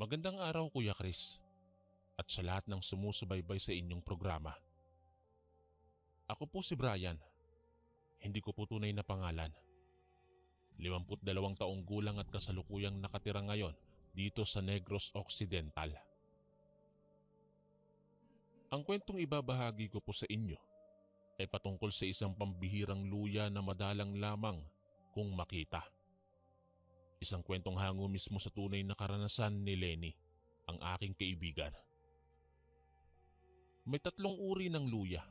Magandang araw Kuya Chris at sa lahat ng sumusubaybay sa inyong programa. Ako po si Brian, hindi ko po tunay na pangalan. 52 taong gulang at kasalukuyang nakatira ngayon dito sa Negros Occidental. Ang kwentong ibabahagi ko po sa inyo ay patungkol sa isang pambihirang luya na madalang lamang kung makita. Isang kwentong hango mismo sa tunay na karanasan ni Lenny, ang aking kaibigan. May 3 uri ng luya.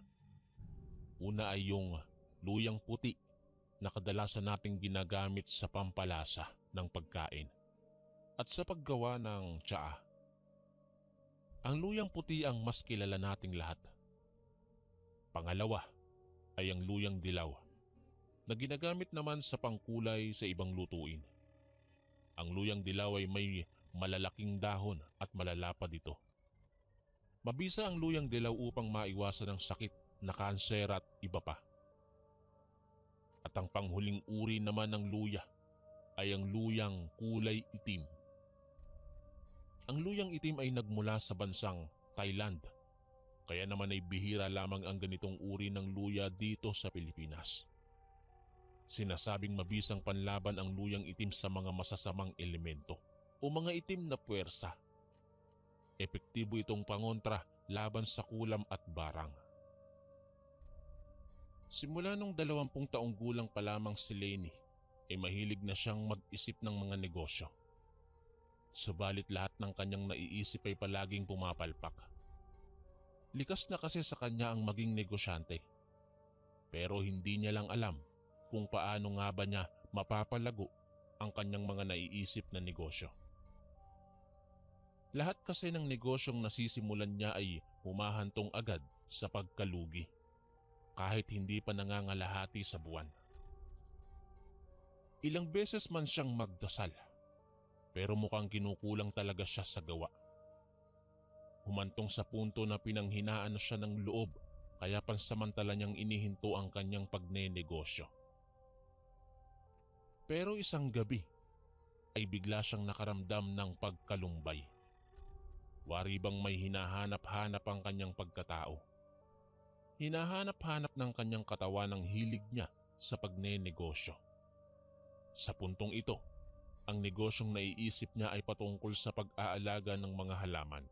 Una ay yung luyang puti na kadalasan nating ginagamit sa pampalasa ng pagkain at sa paggawa ng tsaa. Ang luyang puti ang mas kilala nating lahat. Pangalawa ay ang luyang dilaw na ginagamit naman sa pangkulay sa ibang lutuin. Ang luyang dilaw ay may malalaking dahon at malalapad ito. Mabisa ang luyang dilaw upang maiwasan ang sakit na kanser at iba pa. At ang panghuling uri naman ng luya ay ang luyang kulay itim. Ang luyang itim ay nagmula sa bansang Thailand, kaya naman ay bihira lamang ang ganitong uri ng luya dito sa Pilipinas. Sinasabing mabisang panlaban ang luyang itim sa mga masasamang elemento o mga itim na puwersa. Epektibo itong pangontra laban sa kulam at barang. Simula nung 20 taong gulang pa lamang si Lenny ay mahilig na siyang mag-isip ng mga negosyo. Subalit lahat ng kanyang naiisip ay palaging pumapalpak. Likas na kasi sa kanya ang maging negosyante. Pero hindi niya lang alam kung paano nga ba niya mapapalago ang kanyang mga naiisip na negosyo. Lahat kasi ng negosyong nasisimulan niya ay humahantong agad sa pagkalugi, kahit hindi pa nangangalahati sa buwan. Ilang beses man siyang magdasal, pero mukhang kinukulang talaga siya sa gawa. Humantong sa punto na pinanghinaan na siya ng loob, kaya pansamantala niyang inihinto ang kanyang pagnenegosyo. Pero isang gabi ay bigla siyang nakaramdam ng pagkalumbay. Wari bang may hinahanap-hanap ang kanyang pagkatao. Hinahanap-hanap ng kanyang katawan ang hilig niya sa pagnenegosyo. Sa puntong ito, ang negosyong naiisip niya ay patungkol sa pag-aalaga ng mga halaman.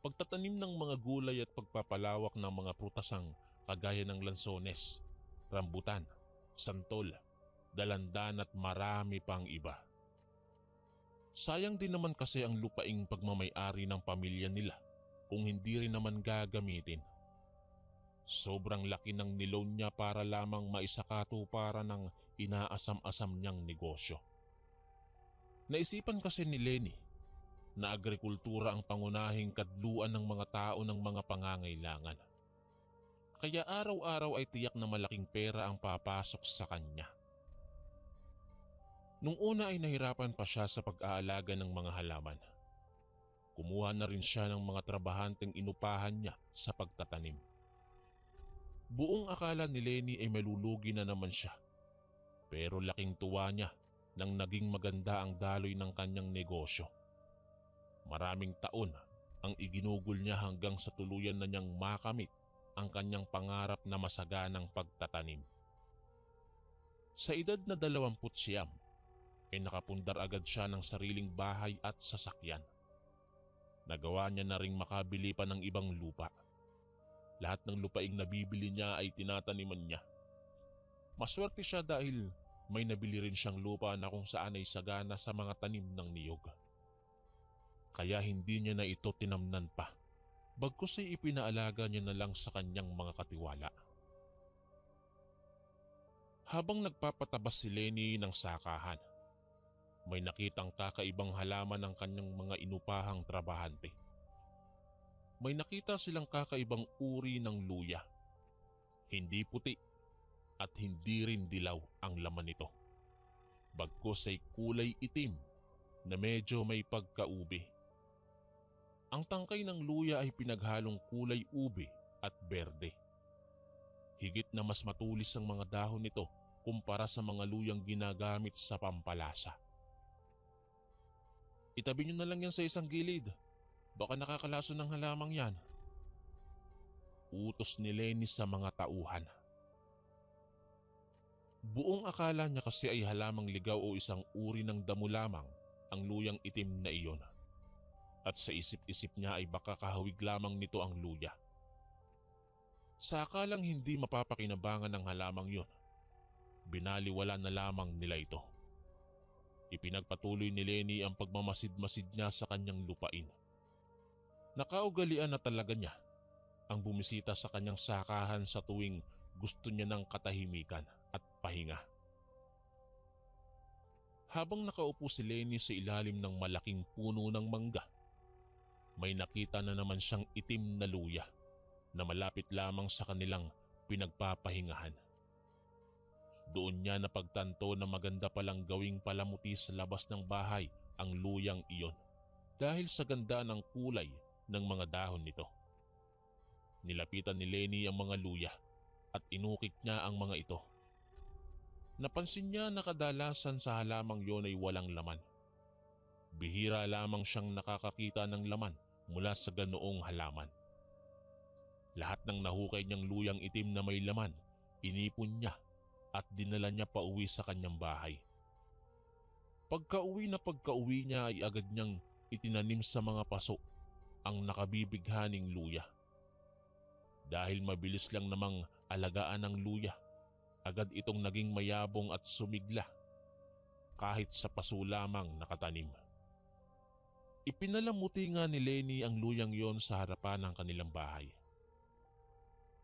Pagtatanim ng mga gulay at pagpapalawak ng mga prutasang kagaya ng lansones, rambutan, santol, dalandan at marami pang iba. Sayang din naman kasi ang lupaing pagmamay-ari ng pamilya nila kung hindi rin naman gagamitin. Sobrang laki ng niloan niya para lamang maisakatuparan ng inaasam-asam niyang negosyo. Naisipan kasi ni Lenny na agrikultura ang pangunahing kadluan ng mga tao ng mga pangangailangan. Kaya araw-araw ay tiyak na malaking pera ang papasok sa kanya. Nung una ay nahirapan pa siya sa pag-aalaga ng mga halaman. Kumuha na rin siya ng mga trabahanteng inupahan niya sa pagtatanim. Buong akala ni Lenny ay malulugi na naman siya. Pero laking tuwa niya nang naging maganda ang daloy ng kanyang negosyo. Maraming taon ang iginugol niya hanggang sa tuluyan na niyang makamit ang kanyang pangarap na masaganang pagtatanim. Sa edad na 20 ay nakapundar agad siya ng sariling bahay at sasakyan. Nagawa niya na ring makabili pa ng ibang lupa. Lahat ng lupaing nabibili niya ay tinataniman niya. Maswerte siya dahil may nabili rin siyang lupa na kung saan ay sagana sa mga tanim ng niyog. Kaya hindi niya na ito tinamnan pa, bagkus ay ipinaalaga niya na lang sa kanyang mga katiwala. Habang nagpapatabas si Lenny ng sakahan, may nakitang kakaibang halaman ng kanyang mga inupahang trabahante. May nakita silang kakaibang uri ng luya. Hindi puti at hindi rin dilaw ang laman nito. Bagkus ay kulay itim na medyo may pagkaube. Ang tangkay ng luya ay pinaghalong kulay ube at berde. Higit na mas matulis ang mga dahon nito kumpara sa mga luyang ginagamit sa pampalasa. Itabi niyo na lang yan sa isang gilid. Baka nakakalason ng halamang yan. Utos ni Lenny sa mga tauhan. Buong akala niya kasi ay halamang ligaw o isang uri ng damo lamang ang luyang itim na iyon. At sa isip-isip niya ay baka kahawig lamang nito ang luya. Sa akalang hindi mapapakinabangan ng halamang yun, binaliwala na lamang nila ito. Ipinagpatuloy ni Lenny ang pagmamasid-masid niya sa kanyang lupain. Nakaugalian na talaga niya ang bumisita sa kanyang sakahan sa tuwing gusto niya ng katahimikan at pahinga. Habang nakaupo si Lenny sa ilalim ng malaking puno ng mangga, may nakita na naman siyang itim na luya na malapit lamang sa kanilang pinagpapahingahan. Doon niya napagtanto na maganda palang gawing palamuti sa labas ng bahay ang luyang iyon dahil sa ganda ng kulay ng mga dahon nito. Nilapitan ni Lenny ang mga luya at inukit niya ang mga ito. Napansin niya na kadalasan sa halamang yon ay walang laman. Bihira lamang siyang nakakakita ng laman mula sa ganoong halaman. Lahat ng nahukay niyang luyang itim na may laman, inipon niya at dinala niya pa uwi sa kanyang bahay. Pagka-uwi niya ay agad niyang itinanim sa mga paso ang nakabibighaning luya. Dahil mabilis lang namang alagaan ng luya, agad itong naging mayabong at sumigla kahit sa paso lamang nakatanim. Ipinalamuti nga ni Lenny ang luyang yon sa harapan ng kanilang bahay.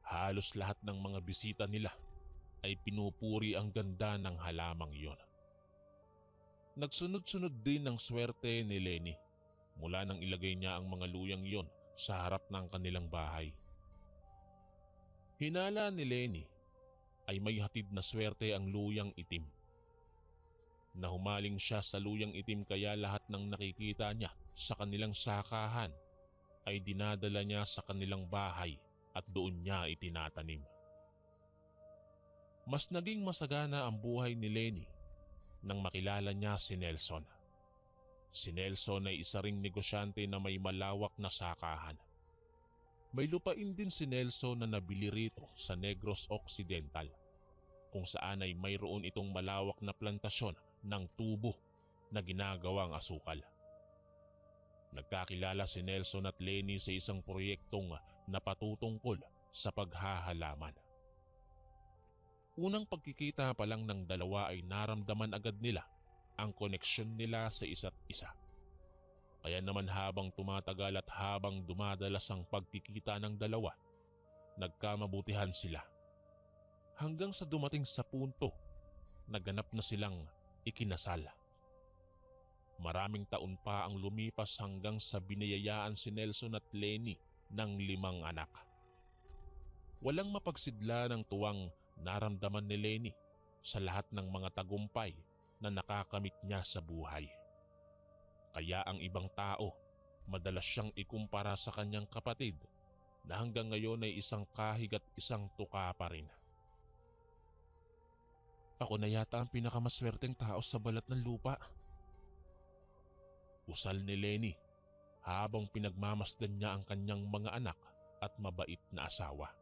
Halos lahat ng mga bisita nila ay pinupuri ang ganda ng halamang yon. Nagsunod-sunod din ang swerte ni Lenny mula nang ilagay niya ang mga luyang yon sa harap ng kanilang bahay. Hinala ni Lenny ay may hatid na swerte ang luyang itim. Nahumaling siya sa luyang itim kaya lahat ng nakikita niya sa kanilang sakahan ay dinadala niya sa kanilang bahay at doon niya itinatanim. Mas naging masagana ang buhay ni Lenny nang makilala niya si Nelson. Si Nelson ay isa ring negosyante na may malawak na sakahan. May lupain din si Nelson na nabili rito sa Negros Occidental, kung saan ay mayroon itong malawak na plantasyon ng tubo na ginagawang asukal. Nagkakilala si Nelson at Lenny sa isang proyektong napatutungkol sa paghahalaman. Unang pagkikita pa lang ng dalawa ay naramdaman agad nila ang koneksyon nila sa isa't isa. Kaya naman habang tumatagal at habang dumadalas ang pagkikita ng dalawa, nagkamabutihan sila. Hanggang sa dumating sa punto na ganap na silang ikinasal. Maraming taon pa ang lumipas hanggang sa biniyayaan si Nelson at Lenny ng 5 anak. Walang mapagsidla ng tuwang naramdaman ni Lenny sa lahat ng mga tagumpay na nakakamit niya sa buhay. Kaya ang ibang tao, madalas siyang ikumpara sa kanyang kapatid na hanggang ngayon ay isang kahig at isang tuka pa rin. Ako na yata ang pinakamaswerteng tao sa balat ng lupa. Usal ni Lenny habang pinagmamasdan niya ang kanyang mga anak at mabait na asawa.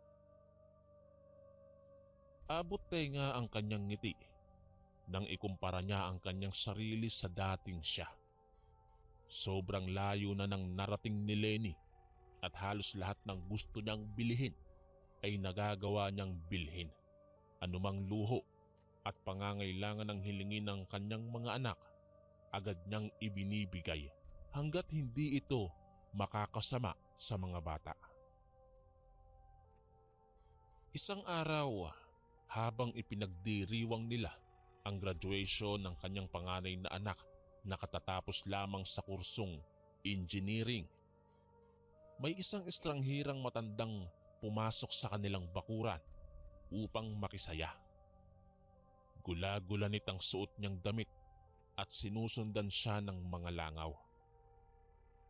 Abot tenga ang kanyang ngiti nang ikumpara niya ang kanyang sarili sa dating siya. Sobrang layo na ng narating ni Lenny at halos lahat ng gusto niyang bilhin ay nagagawa niyang bilhin. Anumang luho at pangangailangan ng hilingin ng kanyang mga anak, agad niyang ibinibigay hanggat hindi ito makakasama sa mga bata. Isang araw, habang ipinagdiriwang nila ang graduation ng kanyang panganay na anak na katatapos lamang sa kursong engineering, may isang estranghirang matandang pumasok sa kanilang bakuran upang makisaya. Gula-gulanit ang suot niyang damit at sinusundan siya ng mga langaw.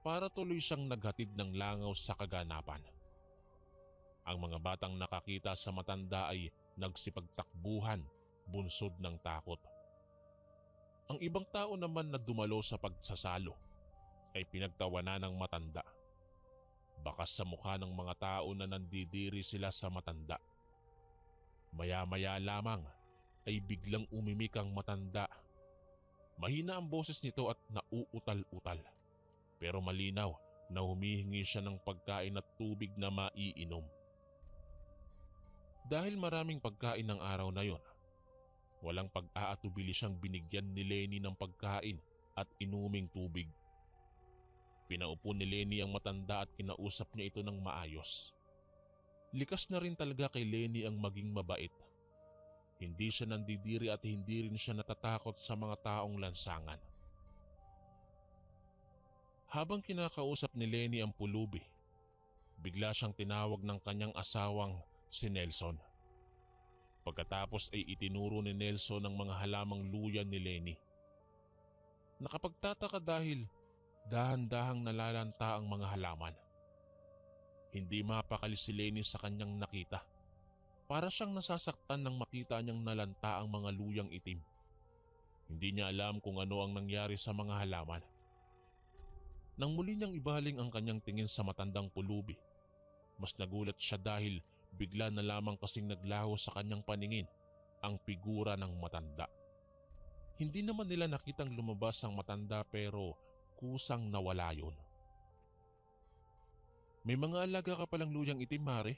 Para tuloy siyang naghatid ng langaw sa kaganapan. Ang mga batang nakakita sa matanda ay nagsipagtakbuhan, bunsod ng takot. Ang ibang tao naman na dumalo sa pagsasalo ay pinagtawanan ng matanda. Bakas sa mukha ng mga tao na nandidiri sila sa matanda. Maya-maya lamang ay biglang umimik ang matanda. Mahina ang boses nito at nauutal-utal. Pero malinaw na humihingi siya ng pagkain at tubig na maiinom. Dahil maraming pagkain ng araw na yon, walang pag-aatubili siyang binigyan ni Lenny ng pagkain at inuming tubig. Pinaupo ni Lenny ang matanda at kinausap niya ito ng maayos. Likas na rin talaga kay Lenny ang maging mabait. Hindi siya nandidiri at hindi rin siya natatakot sa mga taong lansangan. Habang kinakausap ni Lenny ang pulubi, bigla siyang tinawag ng kanyang asawang si Nelson. Pagkatapos ay itinuro ni Nelson ang mga halamang luya ni Lenny. Nakapagtataka dahil dahan-dahang nalalanta ang mga halaman. Hindi mapakali si Lenny sa kanyang nakita. Para siyang nasasaktan nang makita niyang nalanta ang mga luyang itim. Hindi niya alam kung ano ang nangyari sa mga halaman. Nang muli niyang ibaling ang kanyang tingin sa matandang pulubi, mas nagulat siya dahil bigla na lamang kasing naglaho sa kanyang paningin ang figura ng matanda. Hindi naman nila nakitang lumabas ang matanda pero kusang nawala yun. May mga alaga ka palang luyang itim, Mare.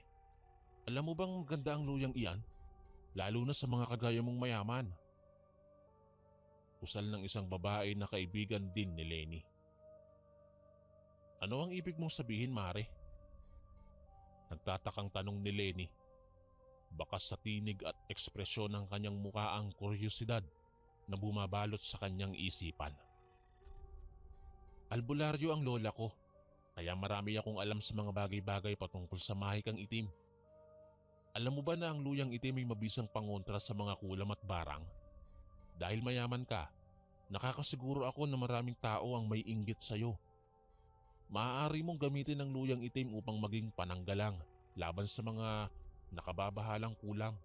Alam mo bang ganda ang luyang iyan? Lalo na sa mga kagaya mong mayaman. Usal ng isang babae na kaibigan din ni Lenny. Ano ang ibig mong sabihin, Mare? Nagtatakang tanong ni Lenny. Bakas sa tinig at ekspresyon ng kanyang mukha ang kuryosidad na bumabalot sa kanyang isipan. Albularyo ang lola ko, kaya marami akong alam sa mga bagay-bagay patungkol sa mahikang itim. Alam mo ba na ang luyang itim ay mabisang pangontra sa mga kulam at barang? Dahil mayaman ka, nakakasiguro ako na maraming tao ang may inggit sa'yo. Maaari mong gamitin ang luyang itim upang maging pananggalang laban sa mga nakababahalang kulam.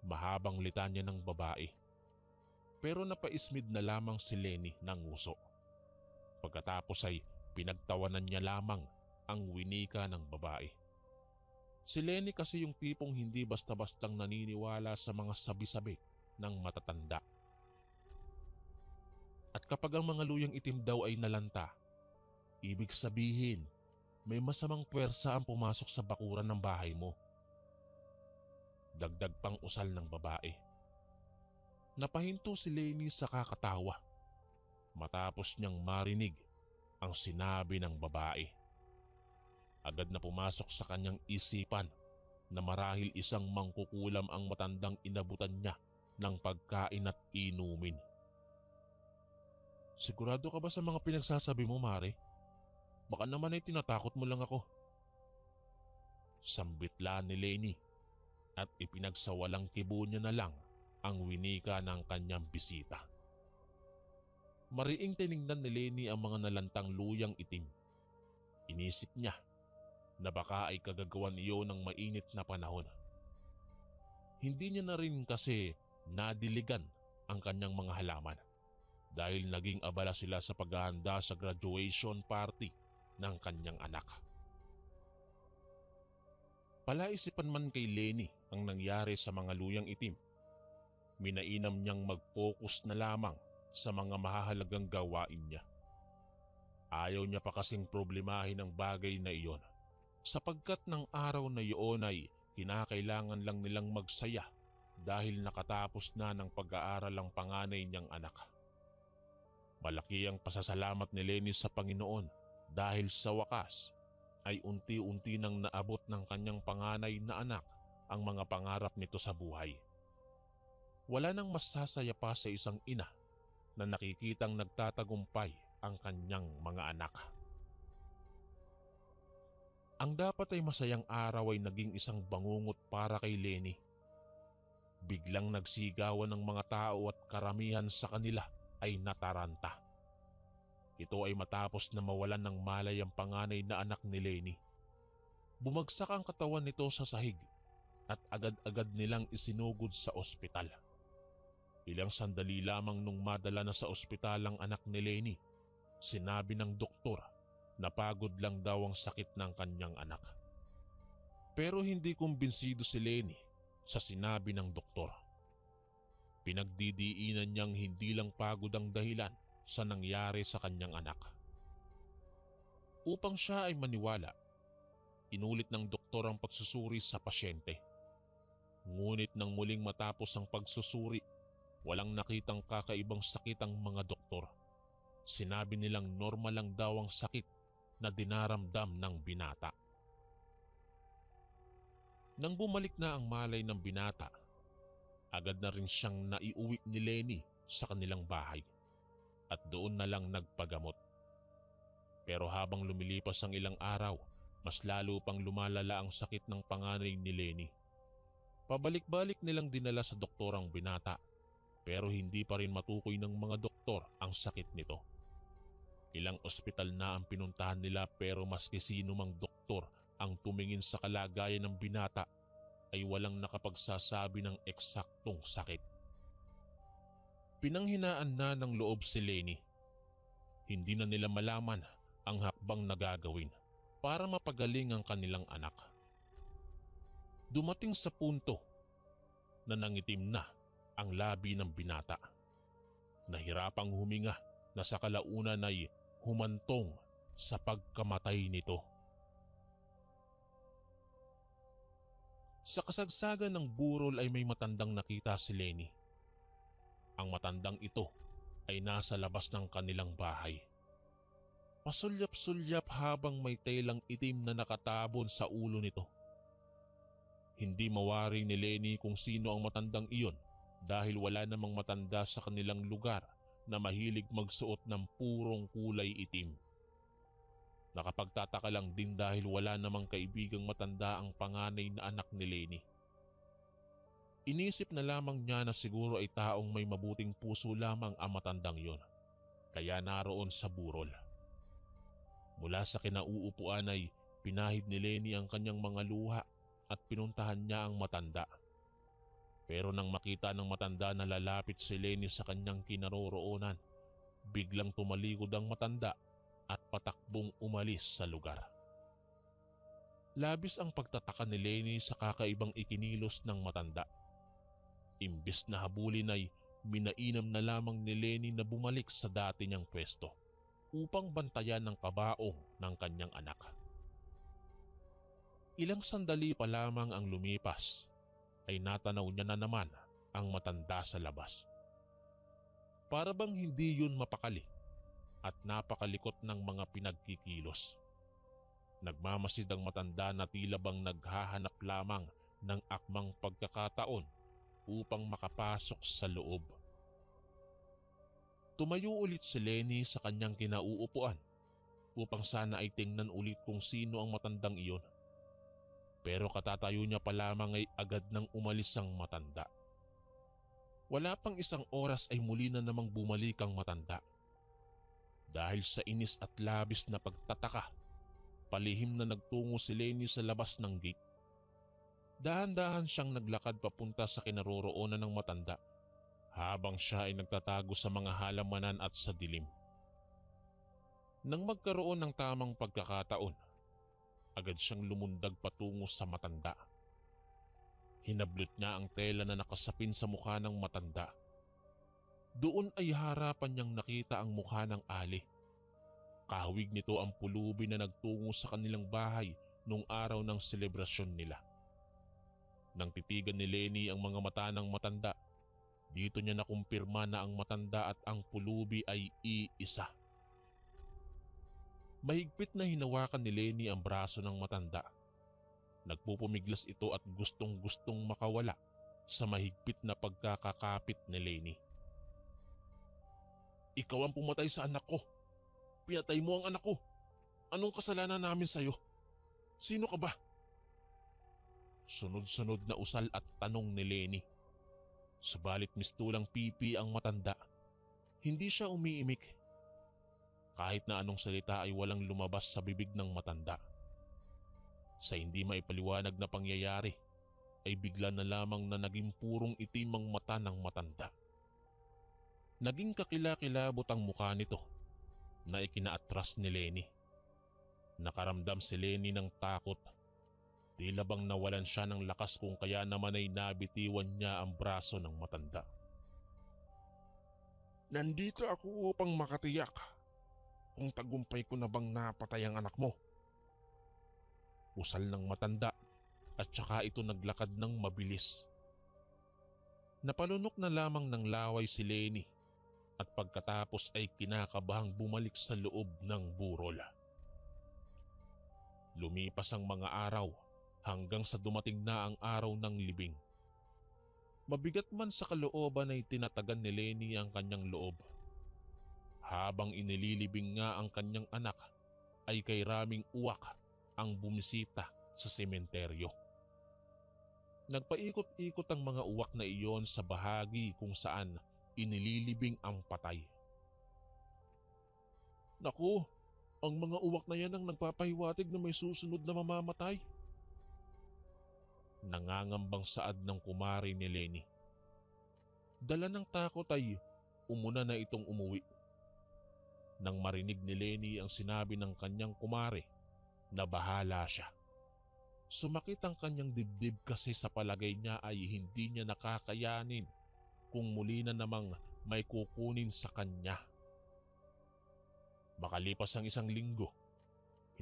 Mahabang litanya ng babae. Pero napaismid na lamang si Lenny ng nguso. Pagkatapos ay pinagtawanan niya lamang ang winika ng babae. Si Lenny kasi yung tipong hindi basta-bastang naniniwala sa mga sabi-sabi ng matatanda. At kapag ang mga luyang itim daw ay nalanta, ibig sabihin may masamang puwersa ang pumasok sa bakuran ng bahay mo. Dagdag pang usal ng babae. Napahinto si Lenny sa kakatawa matapos niyang marinig ang sinabi ng babae. Agad na pumasok sa kanyang isipan na marahil isang mangkukulam ang matandang inabutan niya ng pagkain at inumin. Sigurado ka ba sa mga pinagsasabi mo, Mare? Baka naman ay tinatakot mo lang ako. Sambitla ni Lenny at ipinagsawalang kibo niya na lang ang winika ng kanyang bisita. Mariing tiningnan ni Lenny ang mga nalantang luyang itim. Inisip niya na baka ay kagagawan iyon ng mainit na panahon. Hindi niya na rin kasi nadiligan ang kanyang mga halaman dahil naging abala sila sa paghahanda sa graduation party ng kanyang anak. Palaisipan man kay Lenny ang nangyari sa mga luyang itim, minainam niyang mag-focus na lamang sa mga mahahalagang gawain niya. Ayaw niya pa kasing problemahin ang bagay na iyon sapagkat ng araw na iyon ay kinakailangan lang nilang magsaya dahil nakatapos na ng pag-aaral ang panganay niyang anak. Malaki ang pasasalamat ni Lenny sa Panginoon dahil sa wakas ay unti-unti nang naabot ng kanyang panganay na anak ang mga pangarap nito sa buhay. Wala nang masasaya pa sa isang ina na nakikitang nagtatagumpay ang kanyang mga anak. Ang dapat ay masayang araw ay naging isang bangungot para kay Lenny. Biglang nagsigawan ng mga tao at karamihan sa kanila ay nataranta. Ito ay matapos na mawalan ng malay ang panganay na anak ni Lenny. Bumagsak ang katawan nito sa sahig at agad-agad nilang isinugod sa ospital. Ilang sandali lamang nung madala na sa ospital ang anak ni Lenny Sinabi ng doktor na pagod lang daw ang sakit ng kanyang anak. Pero hindi kumbinsido si Lenny sa sinabi ng doktor. Pinagdidiinan niyang hindi lang pagod ang dahilan sa nangyari sa kanyang anak. Upang siya ay maniwala, inulit ng doktor ang pagsusuri sa pasyente. Ngunit nang muling matapos ang pagsusuri, walang nakitang kakaibang sakit ang mga doktor. Sinabi nilang normal lang daw ang sakit na dinaramdam ng binata. Nang bumalik na ang malay ng binata, agad na rin siyang naiuwi ni Lenny sa kanilang bahay at doon na lang nagpagamot. Pero habang lumilipas ang ilang araw, mas lalo pang lumalala ang sakit ng panganay ni Lenny. Pabalik-balik nilang dinala sa doktor ang binata pero hindi pa rin matukoy ng mga doktor ang sakit nito. Ilang ospital na ang pinuntahan nila pero maski sino mang doktor ang tumingin sa kalagayan ng binata ay walang nakapagsasabi ng eksaktong sakit. Pinanghinaan na ng loob si Lenny. Hindi na nila malaman ang hakbang na gagawin para mapagaling ang kanilang anak. Dumating sa punto na nangitim na ang labi ng binata. Nahirapang huminga na sa kalaunan ay humantong sa pagkamatay nito. Sa kasagsagan ng burol ay may matandang nakita si Lenny. Ang matandang ito ay nasa labas ng kanilang bahay. Pasulyap-sulyap habang may telang itim na nakatabon sa ulo nito. Hindi mawaring ni Lenny kung sino ang matandang iyon dahil wala namang matanda sa kanilang lugar na mahilig magsuot ng purong kulay itim. Nakapagtataka lang din dahil wala namang kaibigang matanda ang panganay na anak ni Lenny. Inisip na lamang niya na siguro ay taong may mabuting puso lamang ang matandang iyon, kaya naroon sa burol. Mula sa kinauupuan ay pinahid ni Lenny ang kanyang mga luha at pinuntahan niya ang matanda. Pero nang makita ng matanda na lalapit si Lenny sa kanyang kinaroroonan, biglang tumalikod ang matanda at patakbong umalis sa lugar. Labis ang pagtataka ni Lenny sa kakaibang ikinilos ng matanda. Imbis na habulin ay minainam na lamang ni Lenny na bumalik sa dati niyang pwesto upang bantayan ang kabaong ng kanyang anak. Ilang sandali pa lamang ang lumipas ay natanaw niya na naman ang matanda sa labas. Para bang hindi yun mapakali at napakalikot ng mga pinagkikilos. Nagmamasid ang matanda na tila bang naghahanap lamang ng akmang pagkakataon upang makapasok sa loob. Tumayo ulit si Lenny sa kanyang kinauupuan upang sana ay tingnan ulit kung sino ang matandang iyon. Pero katatayo niya pa lamang ay agad nang umalis ang matanda. Wala pang isang oras ay muli na namang bumalik ang matanda. Dahil sa inis at labis na pagtataka, palihim na nagtungo si Lenny sa labas ng gate. Dahan-dahan siyang naglakad papunta sa kinaroroonan ng matanda habang siya ay nagtatago sa mga halamanan at sa dilim. Nang magkaroon ng tamang pagkakataon, agad siyang lumundag patungo sa matanda. Hinablot niya ang tela na nakasapin sa mukha ng matanda. Doon ay harapan niyang nakita ang mukha ng ali. Kahawig nito ang pulubi na nagtungo sa kanilang bahay noong araw ng selebrasyon nila. Nang titigan ni Lenny ang mga mata ng matanda, dito niya nakumpirma na ang matanda at ang pulubi ay iisa. Mahigpit na hinawakan ni Lenny ang braso ng matanda. Nagpupumiglas ito at gustong-gustong makawala sa mahigpit na pagkakakapit ni Lenny. Ikaw ang pumatay sa anak ko. Pinatay mo ang anak ko. Anong kasalanan namin sa'yo? Sino ka ba? Sunod-sunod na usal at tanong ni Lenny. Subalit mistulang pipi ang matanda. Hindi siya umiimik. Kahit na anong salita ay walang lumabas sa bibig ng matanda. Sa hindi maipaliwanag na pangyayari, ay bigla na lamang na naging purong itim ang mata ng matanda. Naging kakilakilabot ang mukha nito na ikinaatras ni Lenny. Nakaramdam si Lenny ng takot. Tila bang nawalan siya ng lakas kung kaya naman ay nabitiwan niya ang braso ng matanda. Nandito ako upang makatiyak kung tagumpay ko na bang napatay ang anak mo. Usal ng matanda at saka ito naglakad ng mabilis. Napalunok na lamang ng laway si Lenny at pagkatapos ay kinakabahang bumalik sa loob ng burol. Lumipas ang mga araw hanggang sa dumating na ang araw ng libing. Mabigat man sa kalooban ay tinatagan ni Lenny ang kanyang loob. Habang inililibing nga ang kanyang anak ay kay raming uwak ang bumisita sa sementeryo. Nagpaikot-ikot ang mga uwak na iyon sa bahagi kung saan inililibing ang patay. Naku, ang mga uwak na yan ang nagpapahiwatig na may susunod na mamamatay. Nangangambang saad ng kumari ni Lenny. Dala ng takot ay umuna na itong umuwi. Nang marinig ni Lenny ang sinabi ng kanyang kumari, na bahala siya. Sumakit ang kanyang dibdib kasi sa palagay niya ay hindi niya nakakayanin kung muli na namang may kukunin sa kanya. Makalipas ang 1 linggo,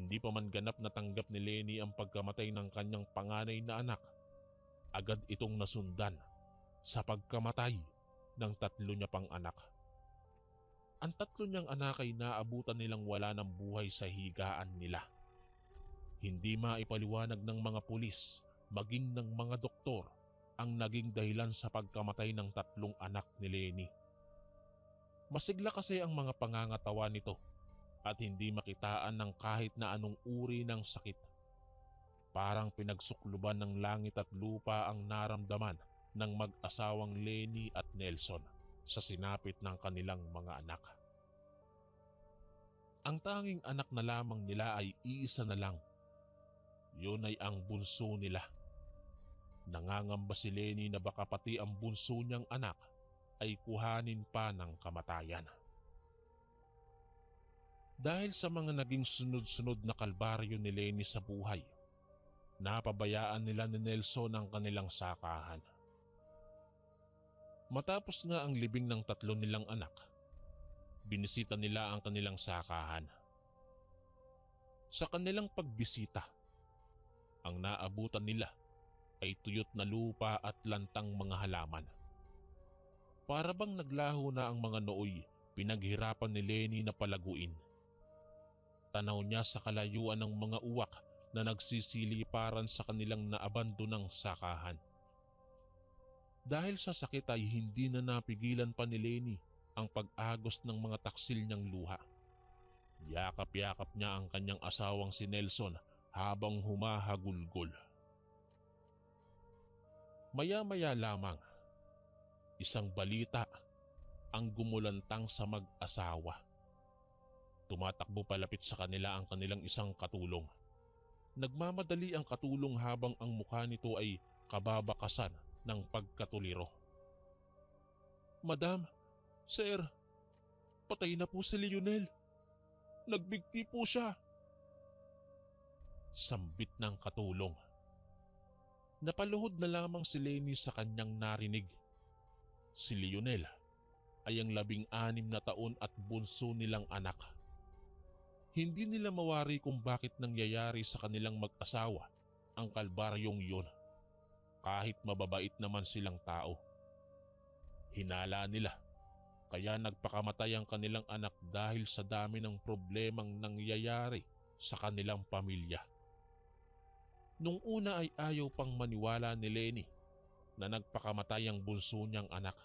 hindi pa man ganap na tanggap ni Lenny ang pagkamatay ng kanyang panganay na anak. Agad itong nasundan sa pagkamatay ng 3 niya pang anak. Ang 3 niyang anak ay naabutan nilang wala ng buhay sa higaan nila. Hindi maipaliwanag ng mga pulis maging ng mga doktor ang naging dahilan sa pagkamatay ng 3 anak ni Lenny. Masigla kasi ang mga pangangatawan nito at hindi makitaan ng kahit na anong uri ng sakit. Parang pinagsukluban ng langit at lupa ang naramdaman ng mag-asawang Lenny at Nelson sa sinapit ng kanilang mga anak. Ang tanging anak na lamang nila ay iisa na lang. Yun ay ang bunso nila. Nangangamba si Lenny na baka pati ang bunso niyang anak ay kuhanin pa ng kamatayan. Dahil sa mga naging sunod-sunod na kalbaryo ni Lenny sa buhay, napabayaan nila ni Nelson ang kanilang sakahan. Matapos nga ang libing ng 3 nilang anak, binisita nila ang kanilang sakahan. Sa kanilang pagbisita, ang naabutan nila ay tuyot na lupa at lantang mga halaman. Para bang naglaho na ang mga nooy, pinaghirapan ni Lenny na palaguin. Tanaw niya sa kalayuan ng mga uwak na nagsisiliparan sa kanilang naabandonang sakahan. Dahil sa sakit ay hindi na napigilan pa ni Lenny ang pag-agos ng mga taksil niyang luha. Yakap-yakap niya ang kanyang asawang si Nelson habang humahagulgol. Maya-maya lamang, isang balita ang gumulantang sa mag-asawa. Tumatakbo palapit sa kanila ang kanilang isang katulong. Nagmamadali ang katulong habang ang mukha nito ay kababakasan ng pagkatuliro. Madam, sir, patay na po si Lionel. Nagbigti po siya. Sambit ng katulong. Napaluhod na lamang si Lenny sa kanyang narinig. Si Lionel ay ang 16 na taon at bunso nilang anak. Hindi nila mawari kung bakit nangyayari sa kanilang mag-asawa ang kalbaryong yun, kahit mababait naman silang tao. Hinala nila kaya nagpakamatay ang kanilang anak dahil sa dami ng problemang nangyayari sa kanilang pamilya. Nung una ay ayaw pang maniwala ni Lenny na nagpakamatay ang bunso niyang anak.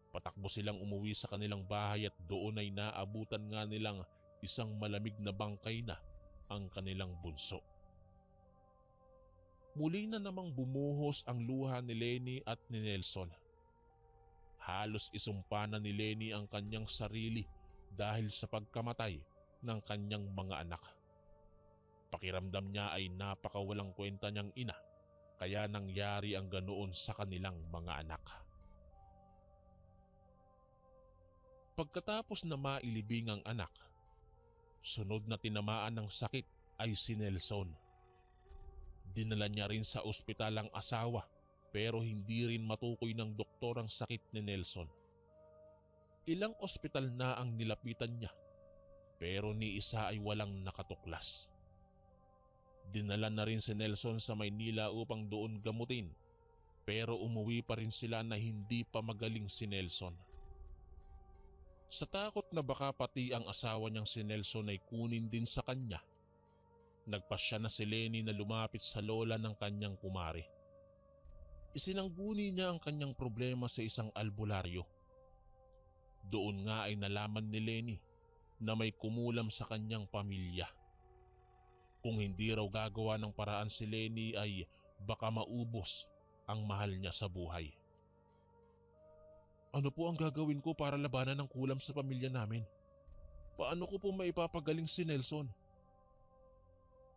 Patakbo silang umuwi sa kanilang bahay at doon ay naabutan nga nilang isang malamig na bangkay na ang kanilang bunso. Muli na namang bumuhos ang luha ni Lenny at ni Nelson. Halos isumpa na ni Lenny ang kanyang sarili dahil sa pagkamatay ng kanyang mga anak. Pakiramdam niya ay napakawalang kwenta niyang ina, kaya nangyari ang ganoon sa kanilang mga anak. Pagkatapos na mailibing ang anak, sunod na tinamaan ng sakit ay si Nelson. Dinala niya rin sa ospital ang asawa pero hindi rin matukoy ng doktor ang sakit ni Nelson. Ilang ospital na ang nilapitan niya pero ni isa ay walang nakatuklas. Dinala na rin si Nelson sa Maynila upang doon gamutin pero umuwi pa rin sila na hindi pa magaling si Nelson. Sa takot na baka pati ang asawa niyang si Nelson ay kunin din sa kanya, nagpasya na si Lenny na lumapit sa lola ng kanyang kumare. Isinangguni niya ang kanyang problema sa isang albularyo. Doon nga ay nalaman ni Lenny na may kumulam sa kanyang pamilya. Kung hindi raw gagawa ng paraan si Lenny ay baka maubos ang mahal niya sa buhay. Ano po ang gagawin ko para labanan ng kulam sa pamilya namin? Paano ko po maipapagaling si Nelson?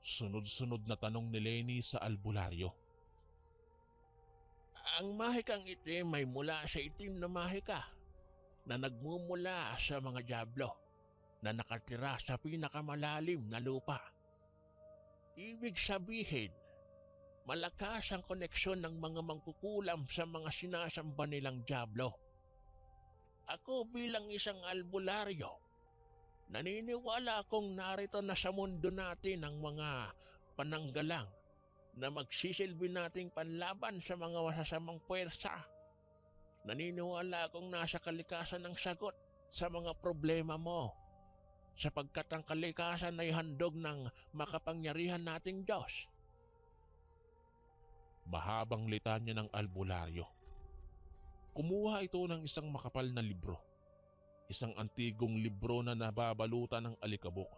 Sunod-sunod na tanong ni Lenny sa albularyo. Ang mahikang itim ay mula sa itim na mahika na nagmumula sa mga dyablo na nakatira sa pinakamalalim na lupa. Ibig sabihin, malakas ang koneksyon ng mga mangkukulam sa mga sinasamba nilang dyablo. Ako bilang isang albularyo, naniniwala akong narito na sa mundo natin ang mga pananggalang na magsisilbi nating panlaban sa mga masasamang puwersa. Naniniwala akong nasa kalikasan ang sagot sa mga problema mo, sapagkat ang kalikasan ay handog ng makapangyarihan nating Diyos. Mahabang litanya ng albularyo. Kumuha ito ng isang makapal na libro. Isang antigong libro na nababalutan ng alikabok.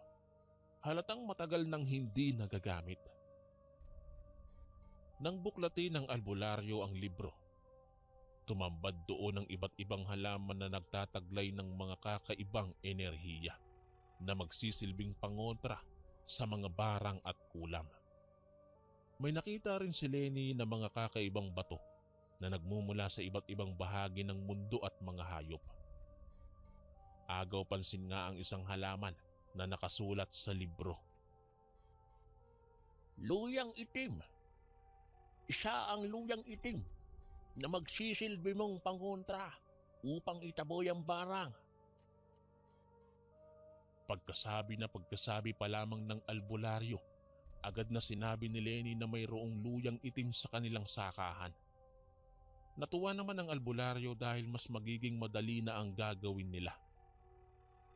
Halatang matagal nang hindi nagagamit. Nang buklatin ng albularyo ang libro, tumambad doon ang iba't ibang halaman na nagtataglay ng mga kakaibang enerhiya na magsisilbing pangontra sa mga barang at kulam. May nakita rin si Lenny na mga kakaibang bato na nagmumula sa iba't ibang bahagi ng mundo at mga hayop. Agaw pansin nga ang isang halaman na nakasulat sa libro. Luyang itim. Isa ang luyang itim na magsisilbi mong pangontra upang itaboy ang barang. Pagkasabi pa lamang ng albularyo, agad na sinabi ni Lenny na mayroong luyang itim sa kanilang sakahan. Natuwa naman ang albularyo dahil mas magiging madali na ang gagawin nila.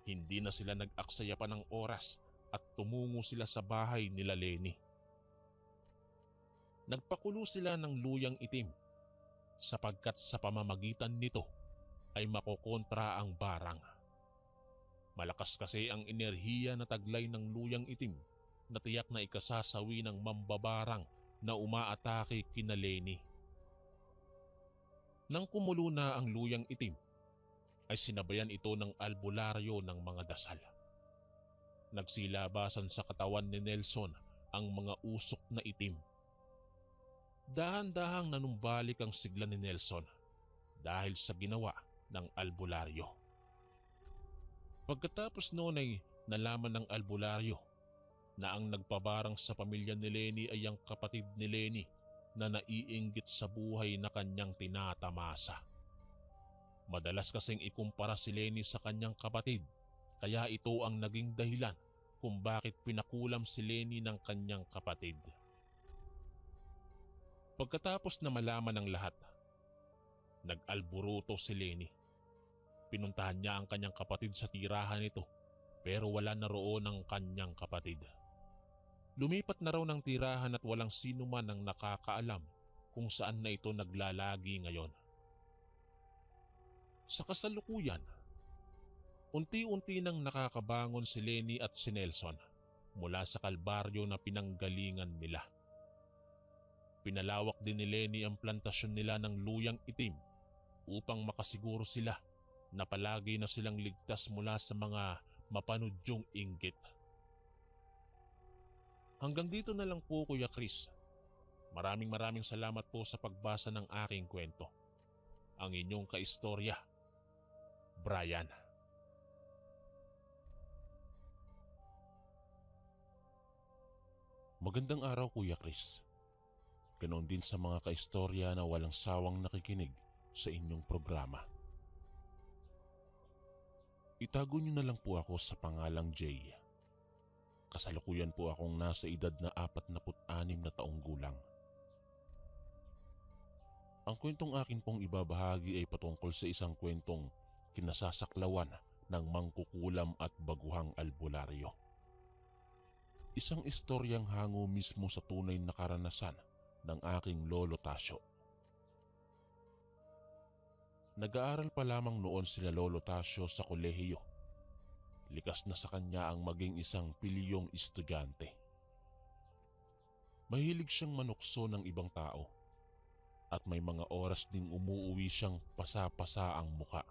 Hindi na sila nag-aksaya pa ng oras at tumungo sila sa bahay nila Lenny. Nagpakulo sila ng luyang itim sapagkat sa pamamagitan nito ay makokontra ang barang. Malakas kasi ang enerhiya na taglay ng luyang itim na tiyak na ikasasawi ng mambabarang na umaatake kina Lenny. Nang kumulo na ang luyang itim, ay sinabayan ito ng albularyo ng mga dasal. Nagsilabasan sa katawan ni Nelson ang mga usok na itim. Dahan-dahang nanumbalik ang sigla ni Nelson dahil sa ginawa ng albularyo. Pagkatapos noon ay nalaman ng albularyo na ang nagpabarang sa pamilya ni Lenny ay ang kapatid ni Lenny na naiinggit sa buhay na kanyang tinatamasa. Madalas kasing ikumpara si Lenny sa kanyang kapatid, kaya ito ang naging dahilan kung bakit pinakulam si Lenny ng kanyang kapatid. Pagkatapos na malaman ng lahat, nag-alburuto si Lenny. Pinuntahan niya ang kanyang kapatid sa tirahan nito pero wala na roon ang kanyang kapatid. Lumipat na raw ng tirahan at walang sino man ang nakakaalam kung saan na ito naglalagi ngayon. Sa kasalukuyan, unti-unti nang nakakabangon si Lenny at si Nelson mula sa kalbaryo na pinanggalingan nila. Pinalawak din ni Lenny ang plantasyon nila ng luyang itim upang makasiguro sila na palagi na silang ligtas mula sa mga mapanudyong inggit. Hanggang dito na lang po Kuya Chris. Maraming salamat po sa pagbasa ng aking kwento. Ang inyong kaistorya, Brian. Magandang araw Kuya Chris. Ganoon din sa mga kaistorya na walang sawang nakikinig sa inyong programa. Itago niyo na lang po ako sa pangalang Jay. Kasalukuyan po akong nasa edad na 46 na taong gulang. Ang kwentong akin pong ibabahagi ay patungkol sa isang kwentong kinasasaklawan ng mangkukulam at baguhang albularyo. Isang istoryang hango mismo sa tunay na karanasan ng aking lolo Tasyo. Nag-aaral pa lamang noon sila Lolo Tasyo sa kolehiyo. Likas na sa kanya ang maging isang piliyong estudyante. Mahilig siyang manukso ng ibang tao at may mga oras ding umuuwi siyang pasa-pasa ang muka.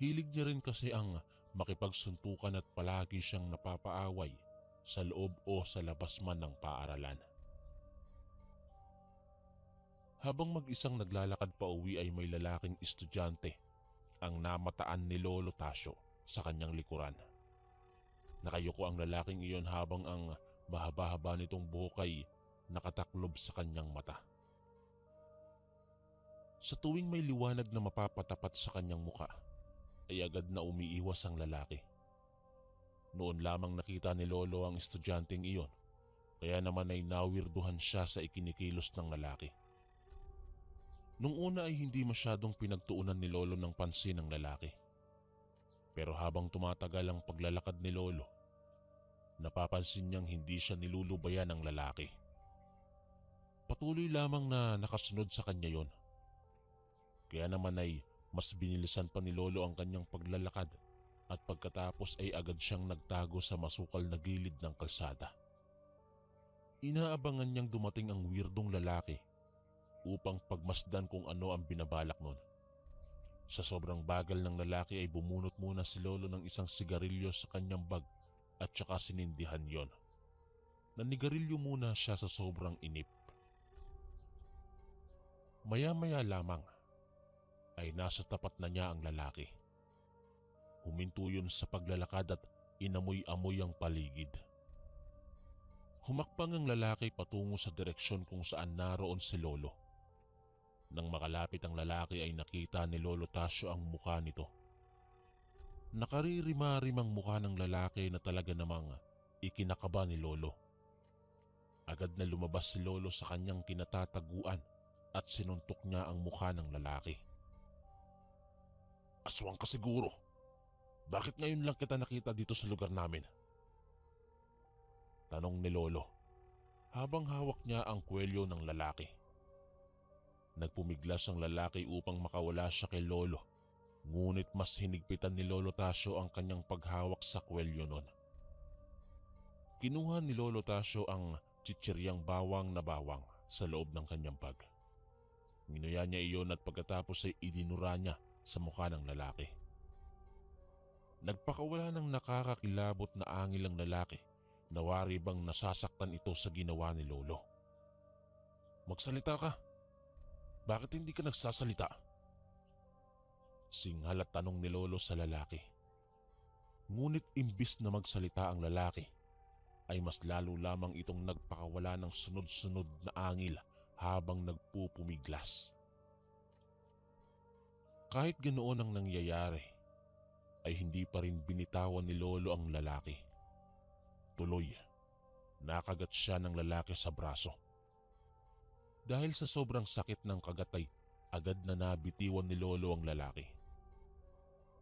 Hilig niya rin kasi ang makipagsuntukan at palagi siyang napapaaway sa loob o sa labas man ng paaralan. Habang mag-isang naglalakad pa uwi ay may lalaking estudyante ang namataan ni Lolo Tasyo sa kanyang likuran. Nakayuko ang lalaking iyon habang ang mahaba-haba nitong buhok ay nakataklob sa kanyang mata. Sa tuwing may liwanag na mapapatapat sa kanyang muka, ay agad na umiiwas ang lalaki. Noon lamang nakita ni Lolo ang estudyanteng iyon, kaya naman ay nawirduhan siya sa ikinikilos ng lalaki. Nung una ay hindi masyadong pinagtuunan ni Lolo ng pansin ng lalaki. Pero habang tumatagal ang paglalakad ni Lolo, napapansin niyang hindi siya nilulubayan ng lalaki. Patuloy lamang na nakasunod sa kanya yon. Kaya naman ay mas binilisan pa ni Lolo ang kanyang paglalakad at pagkatapos ay agad siyang nagtago sa masukal na gilid ng kalsada. Inaabangan niyang dumating ang weirdong lalaki upang pagmasdan kung ano ang binabalak nun. Sa sobrang bagal ng lalaki ay bumunot muna si Lolo ng isang sigarilyo sa kanyang bag at saka sinindihan yon. Nanigarilyo muna siya sa sobrang inip. Maya-maya lamang ay nasa tapat na niya ang lalaki. Huminto yun sa paglalakad at inamoy-amoy ang paligid. Humakbang ang lalaki patungo sa direksyon kung saan naroon si Lolo. Nang makalapit ang lalaki ay nakita ni Lolo Tasyo ang mukha nito. Nakaririma-rimang mukha ng lalaki na talaga namang ikinakaba ni Lolo. Agad na lumabas si Lolo sa kanyang kinatataguan at sinuntok niya ang mukha ng lalaki. "Aswang ka siguro. Bakit ngayon lang kita nakita dito sa lugar namin?" Tanong ni Lolo habang hawak niya ang kwelyo ng lalaki. Nagpumiglas ang lalaki upang makawala siya kay Lolo, ngunit mas hinigpitan ni Lolo Tasyo ang kanyang paghawak sa kwelyo nun. Kinuha ni Lolo Tasyo ang chichiryang bawang na bawang sa loob ng kanyang bag. Nginuya niya iyon at pagkatapos ay idinura niya sa mukha ng lalaki. Nagpakawala ng nakakakilabot na angil ang lalaki. Nawari bang nasasaktan ito sa ginawa ni Lolo. "Magsalita ka. Bakit hindi ka nagsasalita?" Singhal at tanong ni Lolo sa lalaki. Ngunit imbis na magsalita ang lalaki, ay mas lalo lamang itong nagpakawala ng sunod-sunod na angil habang nagpupumiglas. Kahit ganoon ang nangyayari, ay hindi pa rin binitawan ni Lolo ang lalaki. Tuloy, nakagat siya ng lalaki sa braso. Dahil sa sobrang sakit ng kagat ay agad na nabitiwan ni Lolo ang lalaki.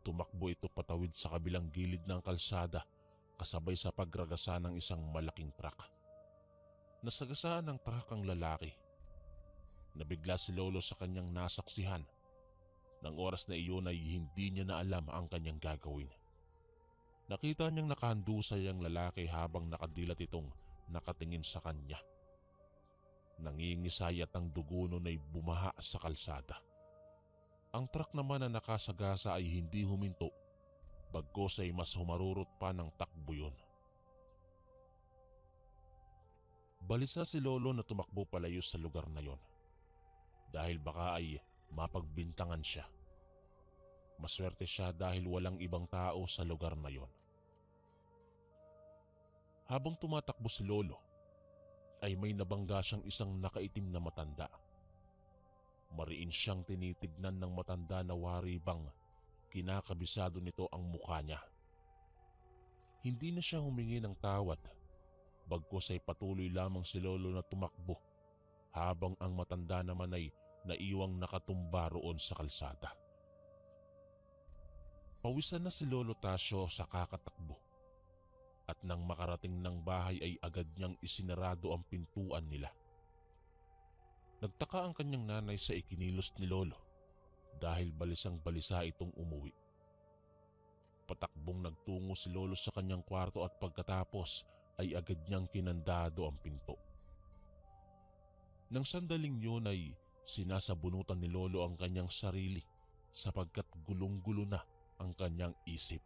Tumakbo ito patawid sa kabilang gilid ng kalsada kasabay sa pagragasa ng isang malaking truck. Nasagasaan ng truck ang lalaki. Nabigla si Lolo sa kanyang nasaksihan. Nang oras na iyon ay hindi niya na alam ang kanyang gagawin. Nakita niyang nakahandusay ang lalaki habang nakadilat itong nakatingin sa kanya. Nangingisay at ang dugo nun ay bumaha sa kalsada. Ang truck naman na nakasagasa ay hindi huminto, bagkus ay mas humarurot pa ng takbo yun. Balisa si Lolo na tumakbo palayo sa lugar na yon dahil baka ay mapagbintangan siya. Maswerte siya dahil walang ibang tao sa lugar na yon. Habang tumatakbo si Lolo, ay may nabangga siyang isang nakaitim na matanda. Mariin siyang tinitignan ng matanda na wari bang kinakabisado nito ang mukha niya. Hindi na siya humingi ng tawad, bagkus ay patuloy lamang si Lolo na tumakbo habang ang matanda naman ay naiwang nakatumba roon sa kalsada. Pawisan na si Lolo Tasyo sa kakatakbo at nang makarating ng bahay ay agad niyang isinarado ang pintuan nila. Nagtaka ang kanyang nanay sa ikinilos ni Lolo dahil balisang balisa itong umuwi. Patakbong nagtungo si Lolo sa kanyang kwarto at pagkatapos ay agad niyang kinandado ang pinto. Nang sandaling yun ay sinasabunutan ni Lolo ang kanyang sarili sapagkat gulong-gulo na ang kanyang isip.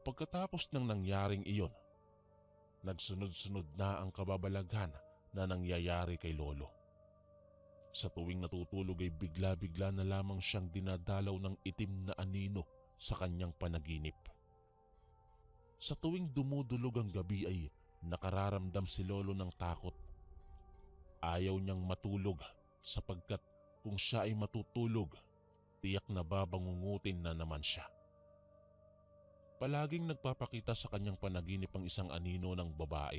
Pagkatapos ng nangyaring iyon, nagsunod-sunod na ang kababalaghan na nangyayari kay Lolo. Sa tuwing natutulog ay bigla-bigla na lamang siyang dinadalaw ng itim na anino sa kanyang panaginip. Sa tuwing dumudulog ang gabi ay nakararamdam si Lolo ng takot. Ayaw niyang matulog sapagkat kung siya ay matutulog, tiyak na babangungutin na naman siya. Palaging nagpapakita sa kanyang panaginip ang isang anino ng babae.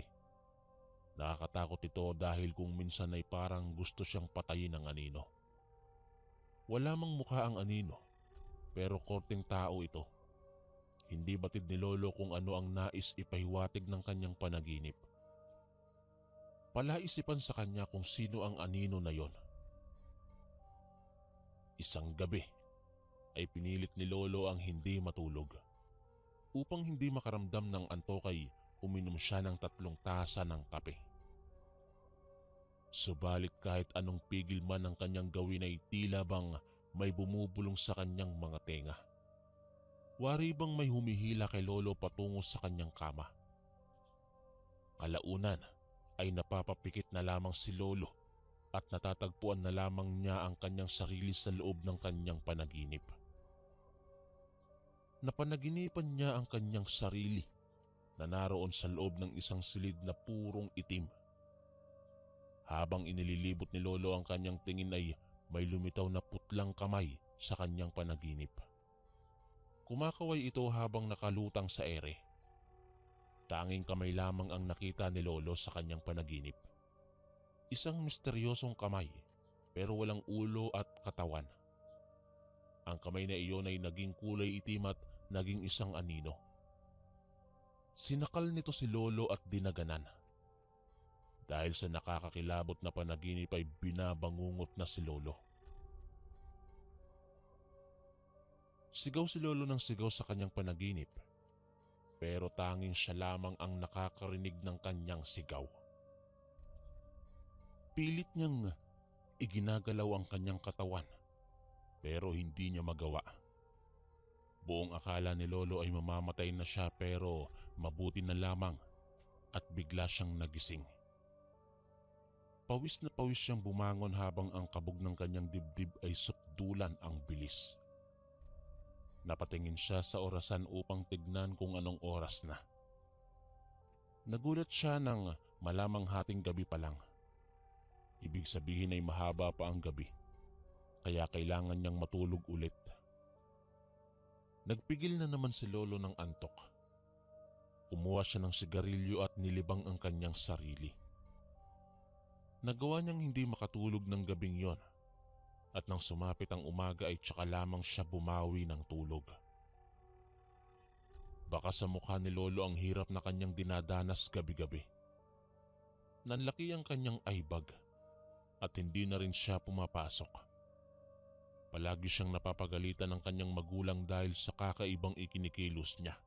Nakakatakot ito dahil kung minsan ay parang gusto siyang patayin ng anino. Wala mang mukha ang anino, pero korteng tao ito. Hindi batid ni Lolo kung ano ang nais ipahiwatig ng kanyang panaginip. Palaisipan sa kanya kung sino ang anino na yon. Isang gabi ay pinilit ni Lolo ang hindi matulog. Upang hindi makaramdam ng antok ay uminom siya ng 3 tasa ng kape. Subalit kahit anong pigil man ang kanyang gawin ay tila bang may bumubulong sa kanyang mga tenga. Wari bang may humihila kay Lolo patungo sa kanyang kama. Kalaunan ay napapapikit na lamang si Lolo at natatagpuan na lamang niya ang kanyang sarili sa loob ng kanyang panaginip. Napanaginipan niya ang kanyang sarili na naroon sa loob ng isang silid na purong itim. Habang inililibot ni Lolo ang kanyang tingin ay may lumitaw na putlang kamay sa kanyang panaginip. Kumakaway ito habang nakalutang sa ere. Tanging kamay lamang ang nakita ni Lolo sa kanyang panaginip. Isang misteryosong kamay pero walang ulo at katawan. Ang kamay na iyon ay naging kulay itim at naging isang anino. Sinakal nito si Lolo at dinaganan. Dahil sa nakakakilabot na panaginip ay binabangungot na si Lolo. Sigaw si Lolo ng sigaw sa kanyang panaginip, pero tanging siya lamang ang nakakarinig ng kanyang sigaw. Pilit niyang iginagalaw ang kanyang katawan, pero hindi niya magawa. Buong akala ni Lolo ay mamamatay na siya pero mabuti na lamang at bigla siyang nagising. Pawis na pawis siyang bumangon habang ang kabog ng kanyang dibdib ay sukdulan ang bilis. Napatingin siya sa orasan upang tignan kung anong oras na. Nagulat siya nang malamang hating gabi pa lang. Ibig sabihin ay mahaba pa ang gabi, kaya kailangan niyang matulog ulit. Nagpigil na naman si Lolo ng antok. Kumuha siya ng sigarilyo at nilibang ang kanyang sarili. Nagawa niyang hindi makatulog ng gabing yon at nang sumapit ang umaga ay tsaka lamang siya bumawi ng tulog. Baka sa mukha ni Lolo ang hirap na kanyang dinadanas gabi-gabi. Nanlaki ang kanyang eyebag at hindi na rin siya pumapasok. Palagi siyang napapagalitan ng kanyang magulang dahil sa kakaibang ikinikilos niya.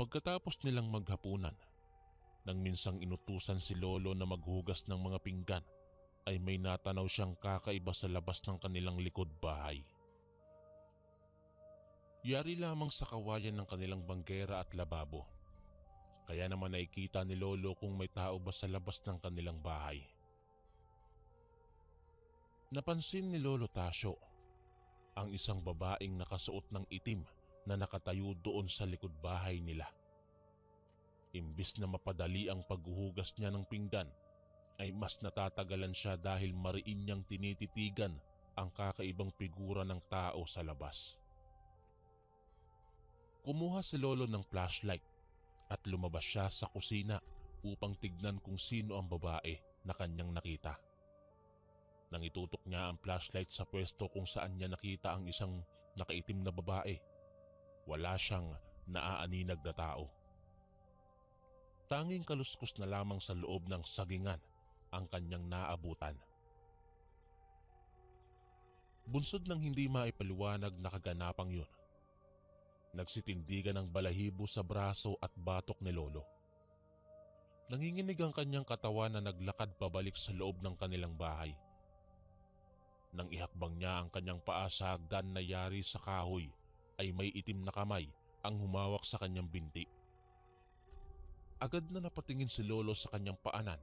Pagkatapos nilang maghapunan, nang minsang inutusan si Lolo na maghugas ng mga pinggan, ay may natanaw siyang kakaiba sa labas ng kanilang likod bahay. Yari lamang sa kawayan ng kanilang banggera at lababo. Kaya naman nakikita ni Lolo kung may tao ba sa labas ng kanilang bahay. Napansin ni Lolo Tasyo ang isang babaeng nakasuot ng itim na nakatayo doon sa likod bahay nila. Imbis na mapadali ang paghuhugas niya ng pinggan, ay mas natatagalan siya dahil mariin niyang tinititigan ang kakaibang figura ng tao sa labas. Kumuha si Lolo ng flashlight at lumabas siya sa kusina upang tignan kung sino ang babae na kanyang nakita. Nang itutok niya ang flashlight sa pwesto kung saan niya nakita ang isang nakaitim na babae, wala siyang naaaninag na tao. Tanging kaluskos na lamang sa loob ng sagingan ang kanyang naabutan. Bunsod ng hindi maipaliwanag na kaganapang yun, nagsitindigan ng balahibo sa braso at batok ni Lolo. Nanginginig ang kanyang katawan na naglakad pabalik sa loob ng kanilang bahay. Nang ihakbang niya ang kanyang paa sa hagdan na yari sa kahoy, ay may itim na kamay ang humawak sa kanyang binti. Agad na napatingin si Lolo sa kanyang paanan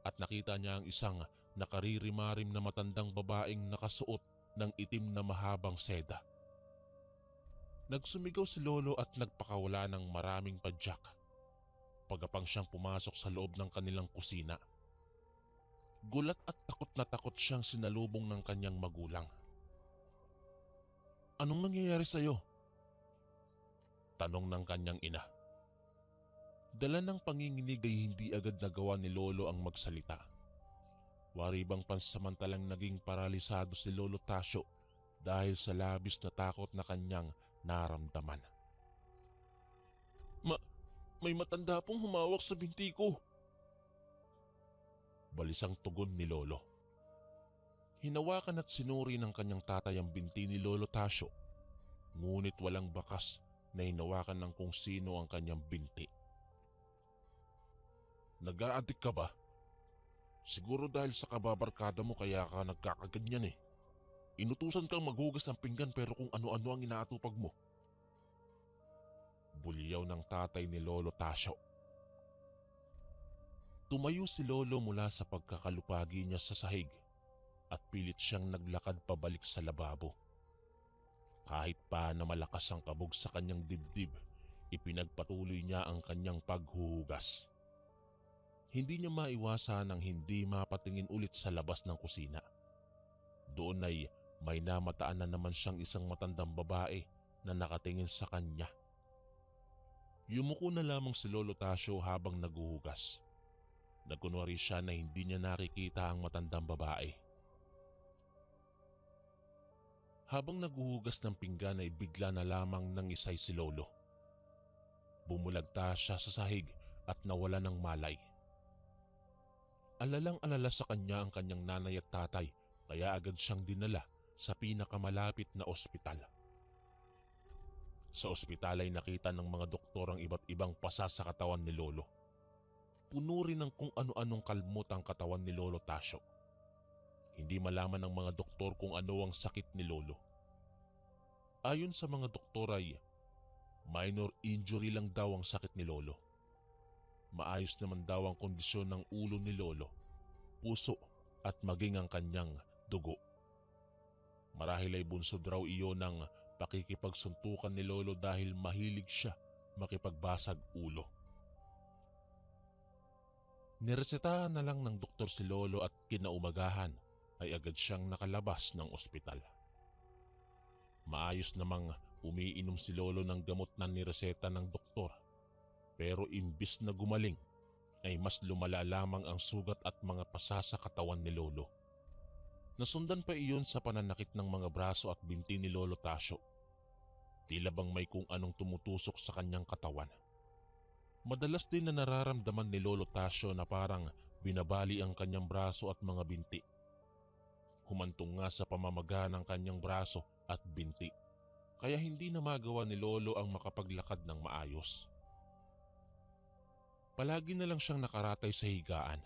at nakita niya ang isang nakaririmarim na matandang babaeng nakasuot ng itim na mahabang seda. Nagsumigaw si Lolo at nagpakawala ng maraming padyak. Pagapang siyang pumasok sa loob ng kanilang kusina. Gulat at takot na takot siyang sinalubong ng kanyang magulang. "Anong nangyayari sa'yo?" tanong ng kanyang ina. Dala ng panginginig ay hindi agad nagawa ni Lolo ang magsalita. Wari bang pansamantalang naging paralisado si Lolo Tasyo dahil sa labis na takot na kanyang naramdaman. May matanda pong humawak sa binti ko," balisang tugon ni Lolo. Hinawakan at sinuri ng kanyang tatay ang binti ni Lolo Tasyo, ngunit walang bakas na hinawakan ng kung sino ang kanyang binti. "Nag-a-addict ka ba? Siguro dahil sa kababarkada mo kaya ka nagkakaganyan eh. Inutusan kang maghugas ng pinggan pero kung ano-ano ang inaatupag mo." Bulyaw ng tatay ni Lolo Tasyo. Tumayo si Lolo mula sa pagkakalupagi niya sa sahig at pilit siyang naglakad pabalik sa lababo. Kahit pa na malakas ang kabog sa kanyang dibdib, ipinagpatuloy niya ang kanyang paghuhugas. Hindi niya maiwasan ang hindi mapatingin ulit sa labas ng kusina. Doon ay may namataan na naman siyang isang matandang babae na nakatingin sa kanya. Yumuko na lamang si Lolo Tasyo habang naghuhugas. Nagkunwari siya na hindi niya nakikita ang matandang babae. Habang naghuhugas ng pinggan ay bigla na lamang nangisay si Lolo. Bumulagta siya sa sahig at nawala ng malay. Alalang-alala sa kanya ang kanyang nanay at tatay kaya agad siyang dinala sa pinakamalapit na ospital. Sa ospital ay nakita ng mga doktor ang iba't ibang pasa sa katawan ni Lolo. Puno rin ng kung ano-anong kalmot ang katawan ni Lolo Tasyo. Hindi malaman ng mga doktor kung ano ang sakit ni Lolo. Ayon sa mga doktor ay minor injury lang daw ang sakit ni Lolo. Maayos naman daw ang kondisyon ng ulo ni Lolo, puso at maging ang kanyang dugo. Marahil ay bunsod raw iyon ng pakikipagsuntukan ni Lolo dahil mahilig siya makipagbasag ulo. Niresetahan na lang ng doktor si Lolo at kinaumagahan ay agad siyang nakalabas ng ospital. Maayos namang umiinom si Lolo ng gamot na nireseta ng doktor, pero imbis na gumaling ay mas lumala lamang ang sugat at mga pasa sa katawan ni Lolo. Nasundan pa iyon sa pananakit ng mga braso at binti ni Lolo Tasyo. Tila bang may kung anong tumutusok sa kanyang katawan. Madalas din na nararamdaman ni Lolo Tasyo na parang binabali ang kanyang braso at mga binti. Humantong nga sa pamamaga ng kanyang braso at binti, kaya hindi na magawa ni Lolo ang makapaglakad ng maayos. Palagi na lang siyang nakaratay sa higaan.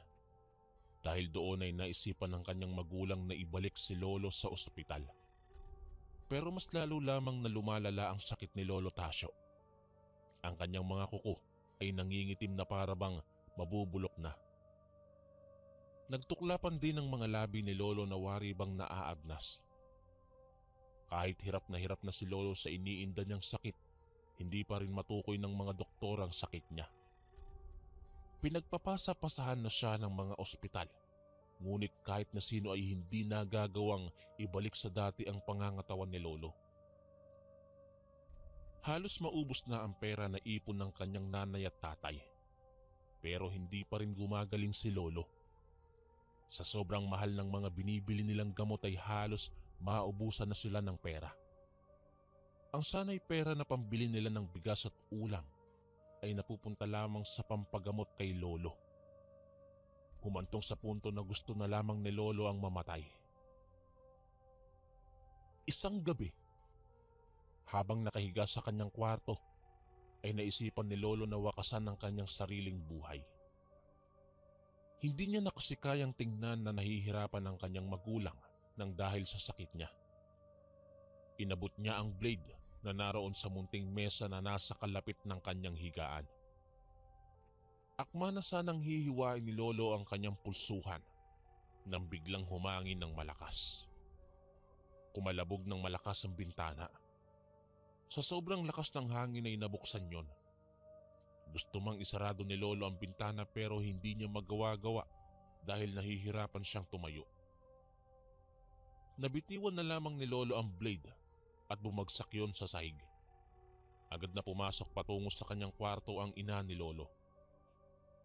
Dahil doon ay naisipan ng kanyang magulang na ibalik si Lolo sa ospital. Pero mas lalo lamang na lumalala ang sakit ni Lolo Tasyo. Ang kanyang mga kuko ay nangingitim na parabang mabubulok na. Nagtuklapan din ang mga labi ni Lolo na wari bang naaagnas. Kahit hirap na si Lolo sa iniinda niyang sakit, hindi pa rin matukoy ng mga doktor ang sakit niya. Pinagpapasa-pasahan na siya ng mga ospital. Ngunit kahit na sino ay hindi nagagawang ibalik sa dati ang pangangatawan ni Lolo. Halos maubos na ang pera na ipon ng kanyang nanay at tatay. Pero hindi pa rin gumagaling si Lolo. Sa sobrang mahal ng mga binibili nilang gamot ay halos maubusan na sila ng pera. Ang sana'y pera na pambili nila ng bigas at ulam ay napupunta lamang sa pampagamot kay Lolo. Humantong sa punto na gusto na lamang ni Lolo ang mamatay. Isang gabi, habang nakahiga sa kanyang kwarto, ay naisipan ni Lolo na wakasan ang kanyang sariling buhay. Hindi niya nakasikayang tingnan na nahihirapan ang kanyang magulang nang dahil sa sakit niya. Inabot niya ang blade na naroon sa munting mesa na nasa kalapit ng kanyang higaan. Akma na sanang hihiwain ni Lolo ang kanyang pulsuhan nang biglang humangin ng malakas. Kumalabog ng malakas ang bintana. Sa sobrang lakas ng hangin ay nabuksan yon. Gusto mang isarado ni Lolo ang bintana pero hindi niya magawa-gawa dahil nahihirapan siyang tumayo. Nabitiwan na lamang ni Lolo ang blade at bumagsak yon sa sahig. Agad na pumasok patungo sa kanyang kwarto ang ina ni Lolo.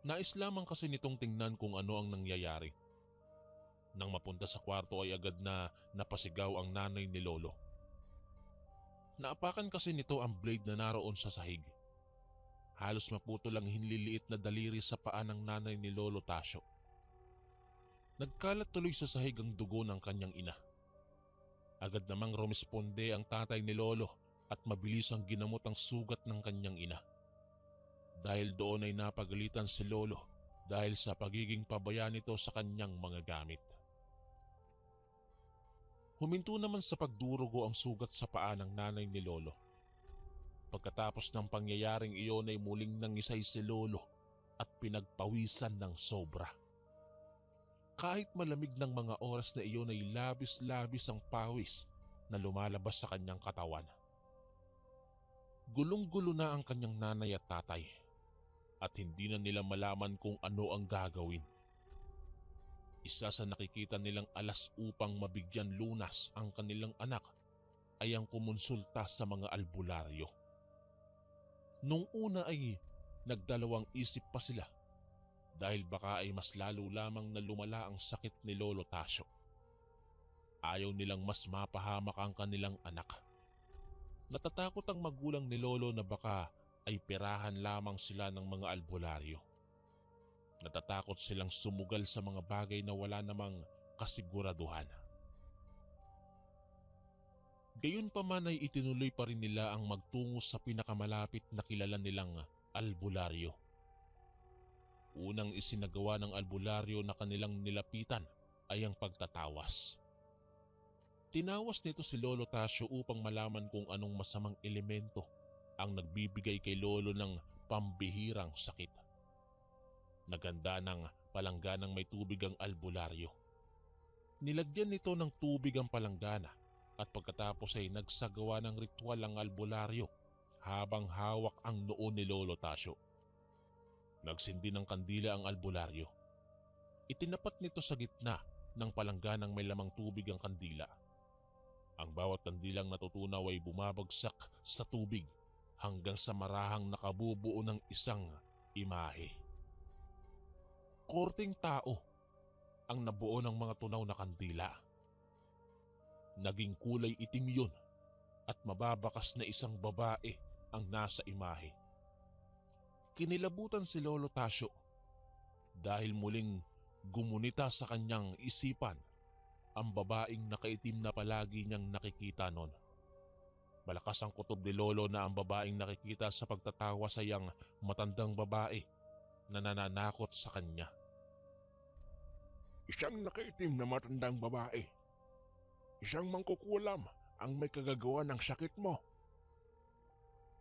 Nais lamang kasi nitong tingnan kung ano ang nangyayari. Nang mapunta sa kwarto ay agad na napasigaw ang nanay ni Lolo. Naapakan kasi nito ang blade na naroon sa sahig. Halos maputol ang hinliliit na daliri sa paa ng nanay ni Lolo Tasyo. Nagkalat tuloy sa sahig ang dugo ng kanyang ina. Agad namang rumisponde ang tatay ni Lolo at mabilis ang ginamot ang sugat ng kanyang ina. Dahil doon ay napagalitan si Lolo dahil sa pagiging pabaya nito sa kanyang mga gamit. Huminto naman sa pagdurugo ang sugat sa paa ng nanay ni Lolo. Pagkatapos ng pangyayaring iyon ay muling nangisay si Lolo at pinagpawisan ng sobra. Kahit malamig ng mga oras na iyon ay labis-labis ang pawis na lumalabas sa kanyang katawan. Gulong-gulo na ang kanyang nanay at tatay at hindi na nila malaman kung ano ang gagawin. Isa sa nakikita nilang alas upang mabigyan lunas ang kanilang anak ay ang kumonsulta sa mga albularyo. Nung una ay nagdalawang isip pa sila dahil baka ay mas lalo lamang na lumala ang sakit ni Lolo Tasyo. Ayaw nilang mas mapahamak ang kanilang anak. Natatakot ang magulang ni Lolo na baka ay perahan lamang sila ng mga albularyo. Natatakot silang sumugal sa mga bagay na wala namang kasiguraduhan. Gayunpaman ay itinuloy pa rin nila ang magtungo sa pinakamalapit na kilala nilang albularyo. Unang isinagawa ng albularyo na kanilang nilapitan ay ang pagtatawas. Tinawas nito si Lolo Tasyo upang malaman kung anong masamang elemento ang nagbibigay kay Lolo ng pambihirang sakit. Naganda ng palangganang may tubig ang albularyo. Nilagyan nito ng tubig ang palanggana at pagkatapos ay nagsagawa ng ritual ang albularyo habang hawak ang noo ni Lolo Tasyo. Nagsindi ng kandila ang albularyo. Itinapat nito sa gitna ng palangganang may lamang tubig ang kandila. Ang bawat kandilang natutunaw ay bumabagsak sa tubig hanggang sa marahang nakabubuo ng isang imahe. Korteng tao ang nabuo ng mga tunaw na kandila. Naging kulay itim yun at mababakas na isang babae ang nasa imahe. Kinilabutan si Lolo Tasyo dahil muling gumunita sa kanyang isipan ang babaeng nakaitim na palagi niyang nakikita noon. Malakas ang kutob ni Lolo na ang babaeng nakikita sa pagtatawas ay ang matandang babae na nananakot sa kanya. Isang nakaitim na matandang babae. Isang mangkukulam ang may kagagawa ng sakit mo.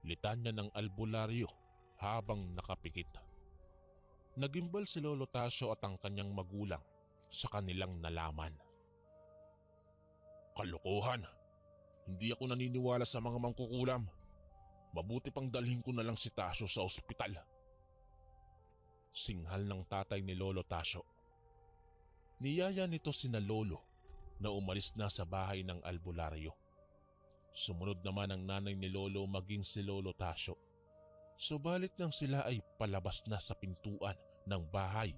Litanya ng albularyo habang nakapikit. Nagimbal si Lolo Tasyo at ang kanyang magulang sa kanilang nalaman. Kalokohan! Hindi ako naniniwala sa mga mangkukulam. Mabuti pang dalhin ko na lang si Tasyo sa ospital. Singhal ng tatay ni Lolo Tasyo. Niyaya nito sina Lolo na umalis na sa bahay ng albularyo. Sumunod naman ang nanay ni Lolo maging si Lolo Tasyo. Subalit nang sila ay palabas na sa pintuan ng bahay,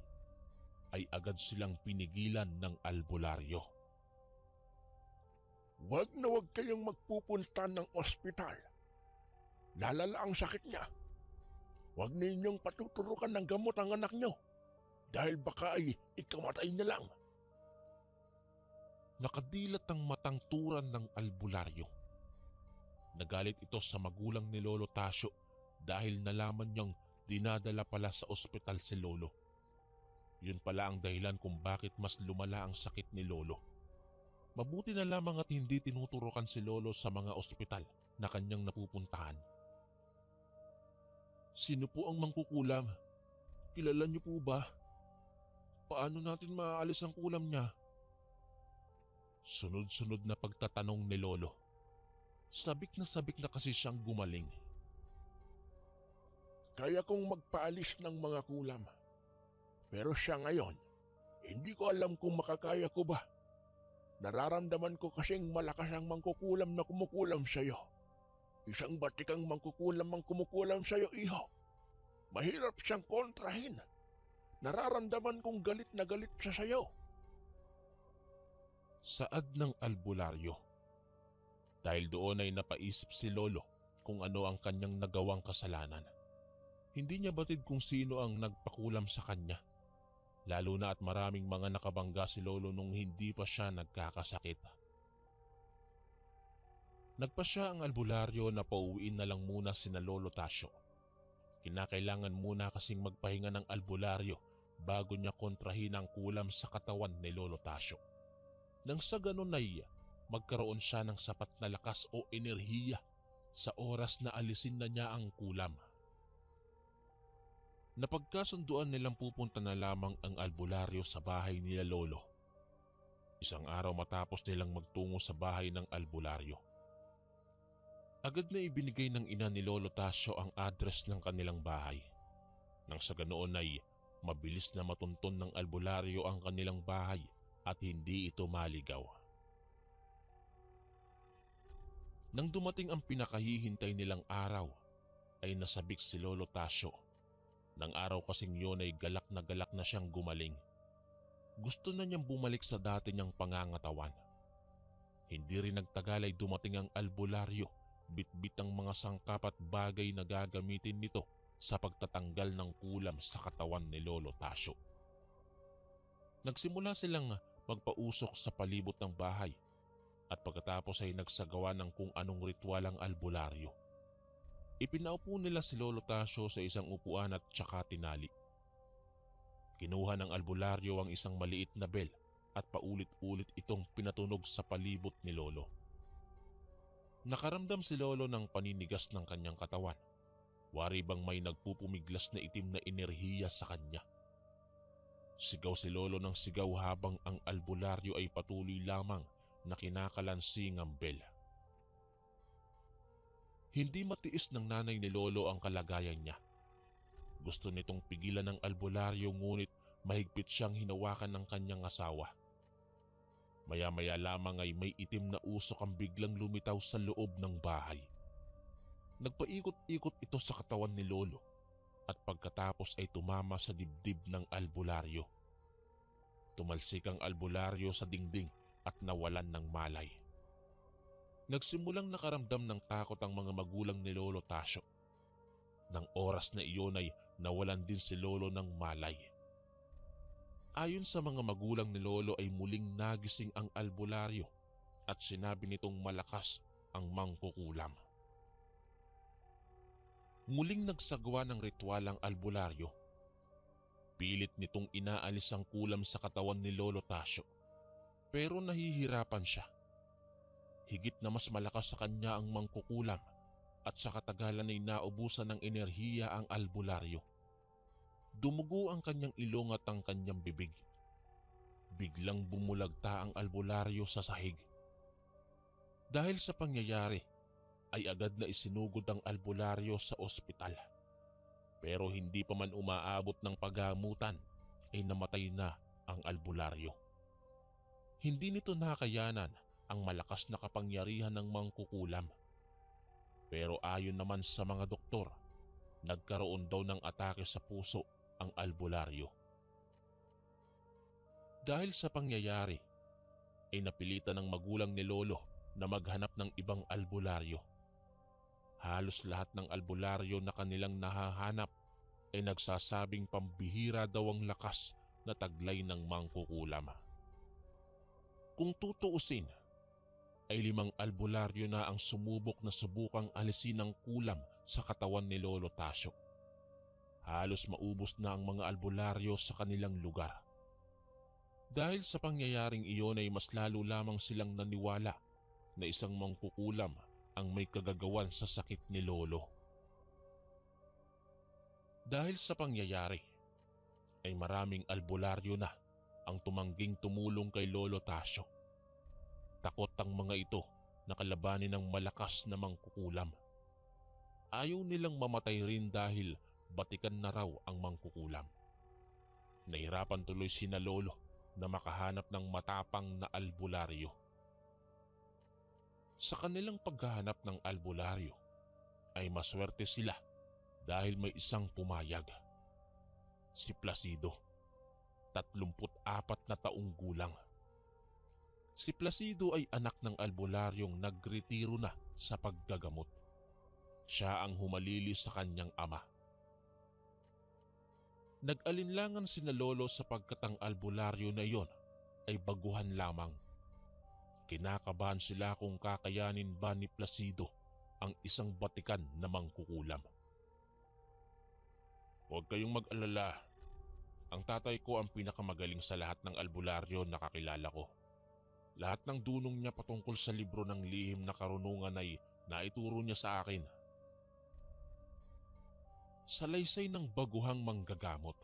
ay agad silang pinigilan ng albularyo. Wag na wag kayong magpupunta ng ospital. Lalala ang sakit niya. Wag ninyong patuturukan ng gamot ang anak nyo dahil baka ay ikamatay na lang. Nakadilat ang matang turan ng albularyo. Nagalit ito sa magulang ni Lolo Tasyo dahil nalaman niyang dinadala pala sa ospital si Lolo. Yun pala ang dahilan kung bakit mas lumala ang sakit ni Lolo. Mabuti na lamang at hindi tinuturukan si Lolo sa mga ospital na kanyang napupuntahan. Sino po ang mangkukulam? Kilala niyo po ba? Paano natin maaalis ang kulam niya? Sunod-sunod na pagtatanong ni Lolo. Sabik na kasi siyang gumaling. Kaya kong magpaalis ng mga kulam. Pero siya ngayon, hindi ko alam kung makakaya ko ba. Nararamdaman ko kasing malakas ang mangkukulam na kumukulam sa'yo. Isang batikang mangkukulam ang kumukulam sa'yo, iho. Mahirap siyang kontrahin. Nararamdaman kong galit na galit siya sa'yo. Saad ng albularyo. Dahil doon ay napaisip si Lolo kung ano ang kanyang nagawang kasalanan. Hindi niya batid kung sino ang nagpakulam sa kanya. Lalo na at maraming mga nakabangga si Lolo nung hindi pa siya nagkakasakit. Nagpasya ang albularyo na pauwiin na lang muna sina Lolo Tasyo. Kinakailangan muna kasing magpahinga ng albularyo bago niya kontrahin ang kulam sa katawan ni Lolo Tasyo. Nang sa ganun ay magkaroon siya ng sapat na lakas o enerhiya sa oras na alisin na niya ang kulam. Napagkasunduan nilang pupunta na lamang ang albularyo sa bahay nila Lolo. Isang araw matapos nilang magtungo sa bahay ng albularyo. Agad na ibinigay ng ina ni Lolo Tasyo ang address ng kanilang bahay. Nang sa ganoon ay mabilis na matunton ng albularyo ang kanilang bahay at hindi ito maligaw. Nang dumating ang pinakahihintay nilang araw, ay nasabik si Lolo Tasyo. Nang araw kasing yun ay galak na siyang gumaling. Gusto na niyang bumalik sa dati niyang pangangatawan. Hindi rin nagtagal ay dumating ang albularyo, bitbit ang mga sangkap at bagay na gagamitin nito sa pagtatanggal ng kulam sa katawan ni Lolo Tasyo. Nagsimula silang magpausok sa palibot ng bahay at pagkatapos ay nagsagawa ng kung anong ritual ang albularyo. Ipinaupo nila si Lolo Tasyo sa isang upuan at tsaka tinali. Kinuha ng albularyo ang isang maliit na bell at paulit-ulit itong pinatunog sa palibot ni Lolo. Nakaramdam si Lolo ng paninigas ng kanyang katawan. Wari bang may nagpupumiglas na itim na enerhiya sa kanya. Sigaw si Lolo ng sigaw habang ang albularyo ay patuloy lamang na kinakalansing ang bell. Hindi matiis ng nanay ni Lolo ang kalagayan niya. Gusto nitong pigilan ng albularyo ngunit mahigpit siyang hinawakan ng kanyang asawa. Maya-maya lamang ay may itim na usok ang biglang lumitaw sa loob ng bahay. Nagpaikot-ikot ito sa katawan ni Lolo at pagkatapos ay tumama sa dibdib ng albularyo. Tumalsik ang albularyo sa dingding at nawalan ng malay. Nagsimulang nakaramdam ng takot ang mga magulang ni Lolo Tasyo. Nang oras na iyon ay nawalan din si Lolo ng malay. Ayon sa mga magulang ni Lolo ay muling nagising ang albularyo at sinabi nitong malakas ang mangkukulam. Muling nagsagawa ng ritual ang albularyo. Pilit nitong inaalis ang kulam sa katawan ni Lolo Tasyo. Pero nahihirapan siya. Higit na mas malakas sa kanya ang mangkukulam at sa katagalan ay naubusan ng enerhiya ang albularyo. Dumugo ang kanyang ilong at ang kanyang bibig. Biglang bumulagta ang albularyo sa sahig. Dahil sa pangyayari, ay agad na isinugod ang albularyo sa ospital. Pero hindi pa man umaabot ng paggamutan ay namatay na ang albularyo. Hindi nito nakayanan ang malakas na kapangyarihan ng mangkukulam. Pero ayon naman sa mga doktor, nagkaroon daw ng atake sa puso ang albularyo. Dahil sa pangyayari, ay napilitan ng magulang ni Lolo na maghanap ng ibang albularyo. Halos lahat ng albularyo na kanilang nahahanap ay nagsasabing pambihira daw ang lakas na taglay ng mangkukulam. Kung tutuusin, ay 5 albularyo na ang sumubok na subukang alisin ang kulam sa katawan ni Lolo Tasyo. Halos maubos na ang mga albularyo sa kanilang lugar. Dahil sa pangyayaring iyon ay mas lalo lamang silang naniwala na isang mangkukulam ang may kagagawan sa sakit ni Lolo. Dahil sa pangyayari, ay maraming albularyo na ang tumangging tumulong kay Lolo Tasyo. Takot ang mga ito na kalabanin ng malakas na mangkukulam. Ayaw nilang mamatay rin dahil batikan na raw ang mangkukulam. Nahirapan tuloy sina Lolo na makahanap ng matapang na albularyo. Sa kanilang paghahanap ng albularyo ay maswerte sila dahil may isang pumayag. Si Placido, 34 na taong gulang. Si Placido ay anak ng albularyong nagretiro na sa paggagamot. Siya ang humalili sa kanyang ama. Nag-alinlangan sina Lolo sapagkat ang albularyo na iyon ay baguhan lamang. Kinakabahan sila kung kakayanin ba ni Placido ang isang batikan na mangkukulam. Huwag kayong mag-alala. Ang tatay ko ang pinakamagaling sa lahat ng albularyo na kakilala ko. Lahat ng dunong niya patungkol sa libro ng lihim na karunungan ay naituro niya sa akin. Salaysay ng baguhang manggagamot.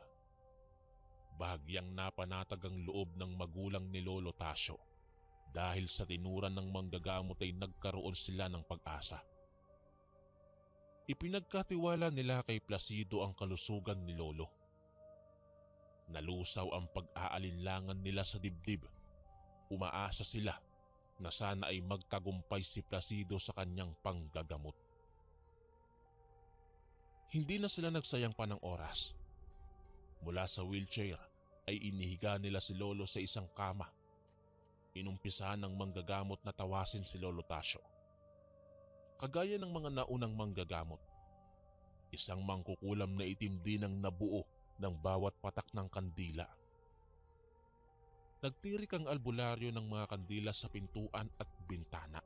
Bahagyang napanatag ang loob ng magulang ni Lolo Tasyo dahil sa tinuran ng manggagamot ay nagkaroon sila ng pag-asa. Ipinagkatiwala nila kay Placido ang kalusugan ni Lolo. Nalusaw ang pag-aalinlangan nila sa dibdib. Umaasa sila na sana ay magtagumpay si Placido sa kanyang panggagamot. Hindi na sila nagsayang pa ng oras. Mula sa wheelchair ay inihiga nila si Lolo sa isang kama. Inumpisahan ng manggagamot na tawasin si Lolo Tasyo. Kagaya ng mga naunang manggagamot, isang mangkukulam na itim din ang nabuo ng bawat patak ng kandila. Nagtirik ang albularyo ng mga kandila sa pintuan at bintana,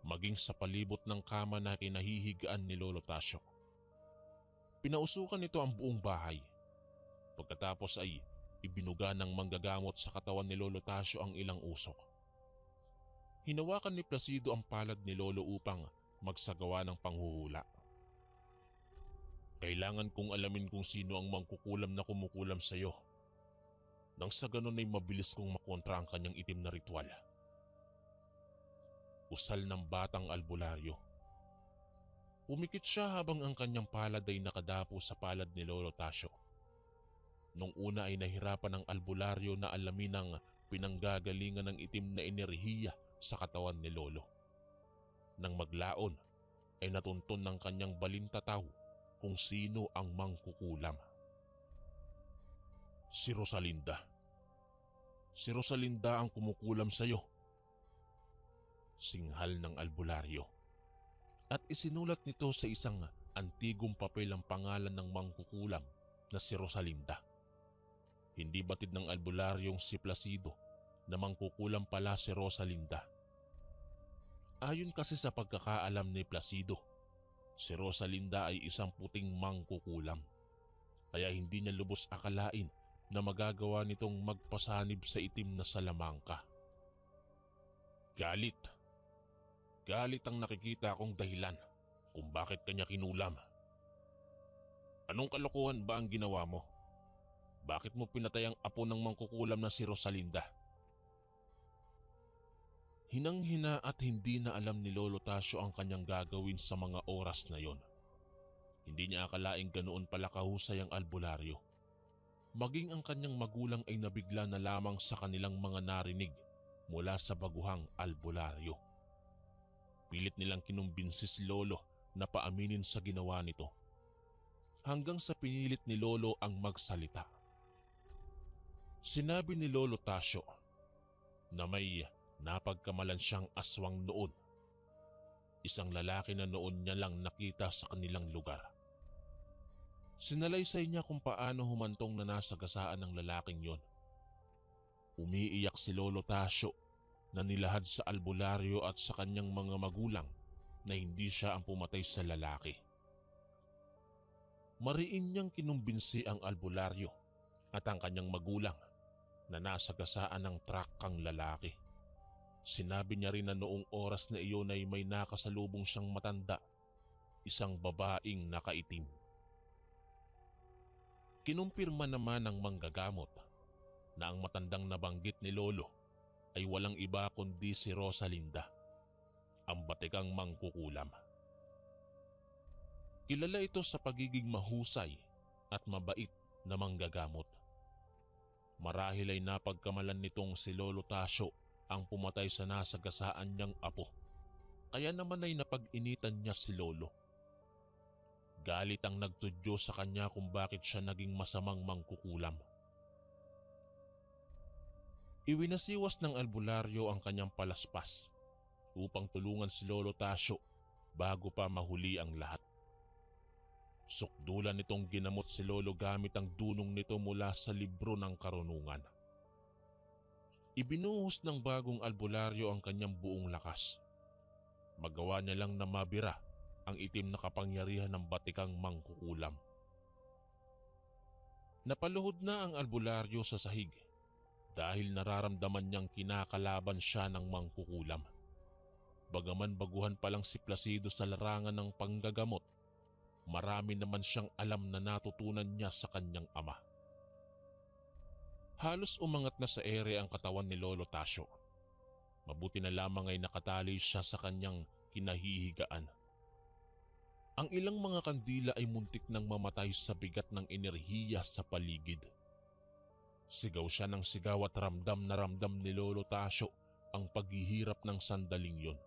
maging sa palibot ng kama na kinahihigaan ni Lolo Tasyo. Pinausukan nito ang buong bahay. Pagkatapos ay ibinuga ng manggagamot sa katawan ni Lolo Tasyo ang ilang usok. Hinawakan ni Placido ang palad ni Lolo upang magsagawa ng panghuhula. Kailangan kong alamin kung sino ang mangkukulam na kumukulam sa iyo. Nang sa ganun ay mabilis kong makontra ang kanyang itim na ritual. Usal ng batang albularyo. Pumikit siya habang ang kanyang palad ay nakadapo sa palad ni Lolo Tasyo. Nung una ay nahirapan ang albularyo na alamin ang pinanggagalingan ng itim na enerhiya sa katawan ni Lolo. Nang maglaon ay natuntun ng kanyang balintataw kung sino ang mangkukulam. Si Rosalinda. Si Rosalinda ang kumukulam sa iyo. Singhal ng albularyo. At isinulat nito sa isang antigong papel ang pangalan ng mangkukulam na si Rosalinda. Hindi batid ng albularyong si Placido na mangkukulam pala si Rosalinda. Ayon kasi sa pagkakaalam ni Placido, si Rosalinda ay isang puting mangkukulam. Kaya hindi niya lubos akalain na magagawa nitong magpasanib sa itim na salamangka. Galit. Galit ang nakikita kong dahilan kung bakit kanya kinulam. Anong kalokohan ba ang ginawa mo? Bakit mo pinatay ang apo ng mangkukulam na si Rosalinda? Hinang-hina at hindi na alam ni Lolo Tasyo ang kanyang gagawin sa mga oras na yon. Hindi niya akalaing ganoon pala kahusay ang albularyo. Maging ang kanyang magulang ay nabigla na lamang sa kanilang mga narinig mula sa baguhang albularyo. Pilit nilang kinumbinsi si Lolo na paaminin sa ginawa nito. Hanggang sa pinilit ni Lolo ang magsalita. Sinabi ni Lolo Tasyo na may napagkamalan siyang aswang noon. Isang lalaki na noon niya lang nakita sa kanilang lugar. Sinalaysay niya kung paano humantong na nasagasaan ng lalaking yon. Umiiyak si Lolo Tasyo na nilahad sa albularyo at sa kanyang mga magulang na hindi siya ang pumatay sa lalaki. Mariin niyang kinumbinsi ang albularyo at ang kanyang magulang na nasagasaan ng truck ang lalaki. Sinabi niya rin na noong oras na iyon ay may nakasalubong siyang matanda, isang babaeng nakaitim. Kinumpirma naman ng manggagamot na ang matandang nabanggit ni Lolo ay walang iba kundi si Rosalinda, ang batikang mangkukulam. Kilala ito sa pagiging mahusay at mabait na manggagamot. Marahil ay napagkamalan nitong si Lolo Tasyo ang pumatay sa nasagasaan niyang apo. Kaya naman ay napag-initan niya si Lolo. Galit ang nagtudyo sa kanya kung bakit siya naging masamang mangkukulam. Iwinasiwas ng albularyo ang kanyang palaspas upang tulungan si Lolo Tasyo bago pa mahuli ang lahat. Sukdulan nitong ginamot si Lolo gamit ang dunong nito mula sa libro ng karunungan. Ibinuhos ng bagong albularyo ang kanyang buong lakas. Magawa niya lang na mabira ang itim na kapangyarihan ng batikang mangkukulam. Napaluhod na ang albularyo sa sahig dahil nararamdaman niyang kinakalaban siya ng mangkukulam. Bagaman baguhan pa lang si Placido sa larangan ng panggagamot, marami naman siyang alam na natutunan niya sa kanyang ama. Halos umangat na sa ere ang katawan ni Lolo Tasyo. Mabuti na lamang ay nakatali siya sa kanyang kinahihigaan. Ang ilang mga kandila ay muntik nang mamatay sa bigat ng enerhiya sa paligid. Sigaw siya ng sigaw at ramdam na ramdam ni Lolo Tasyo ang paghihirap ng sandaling yon.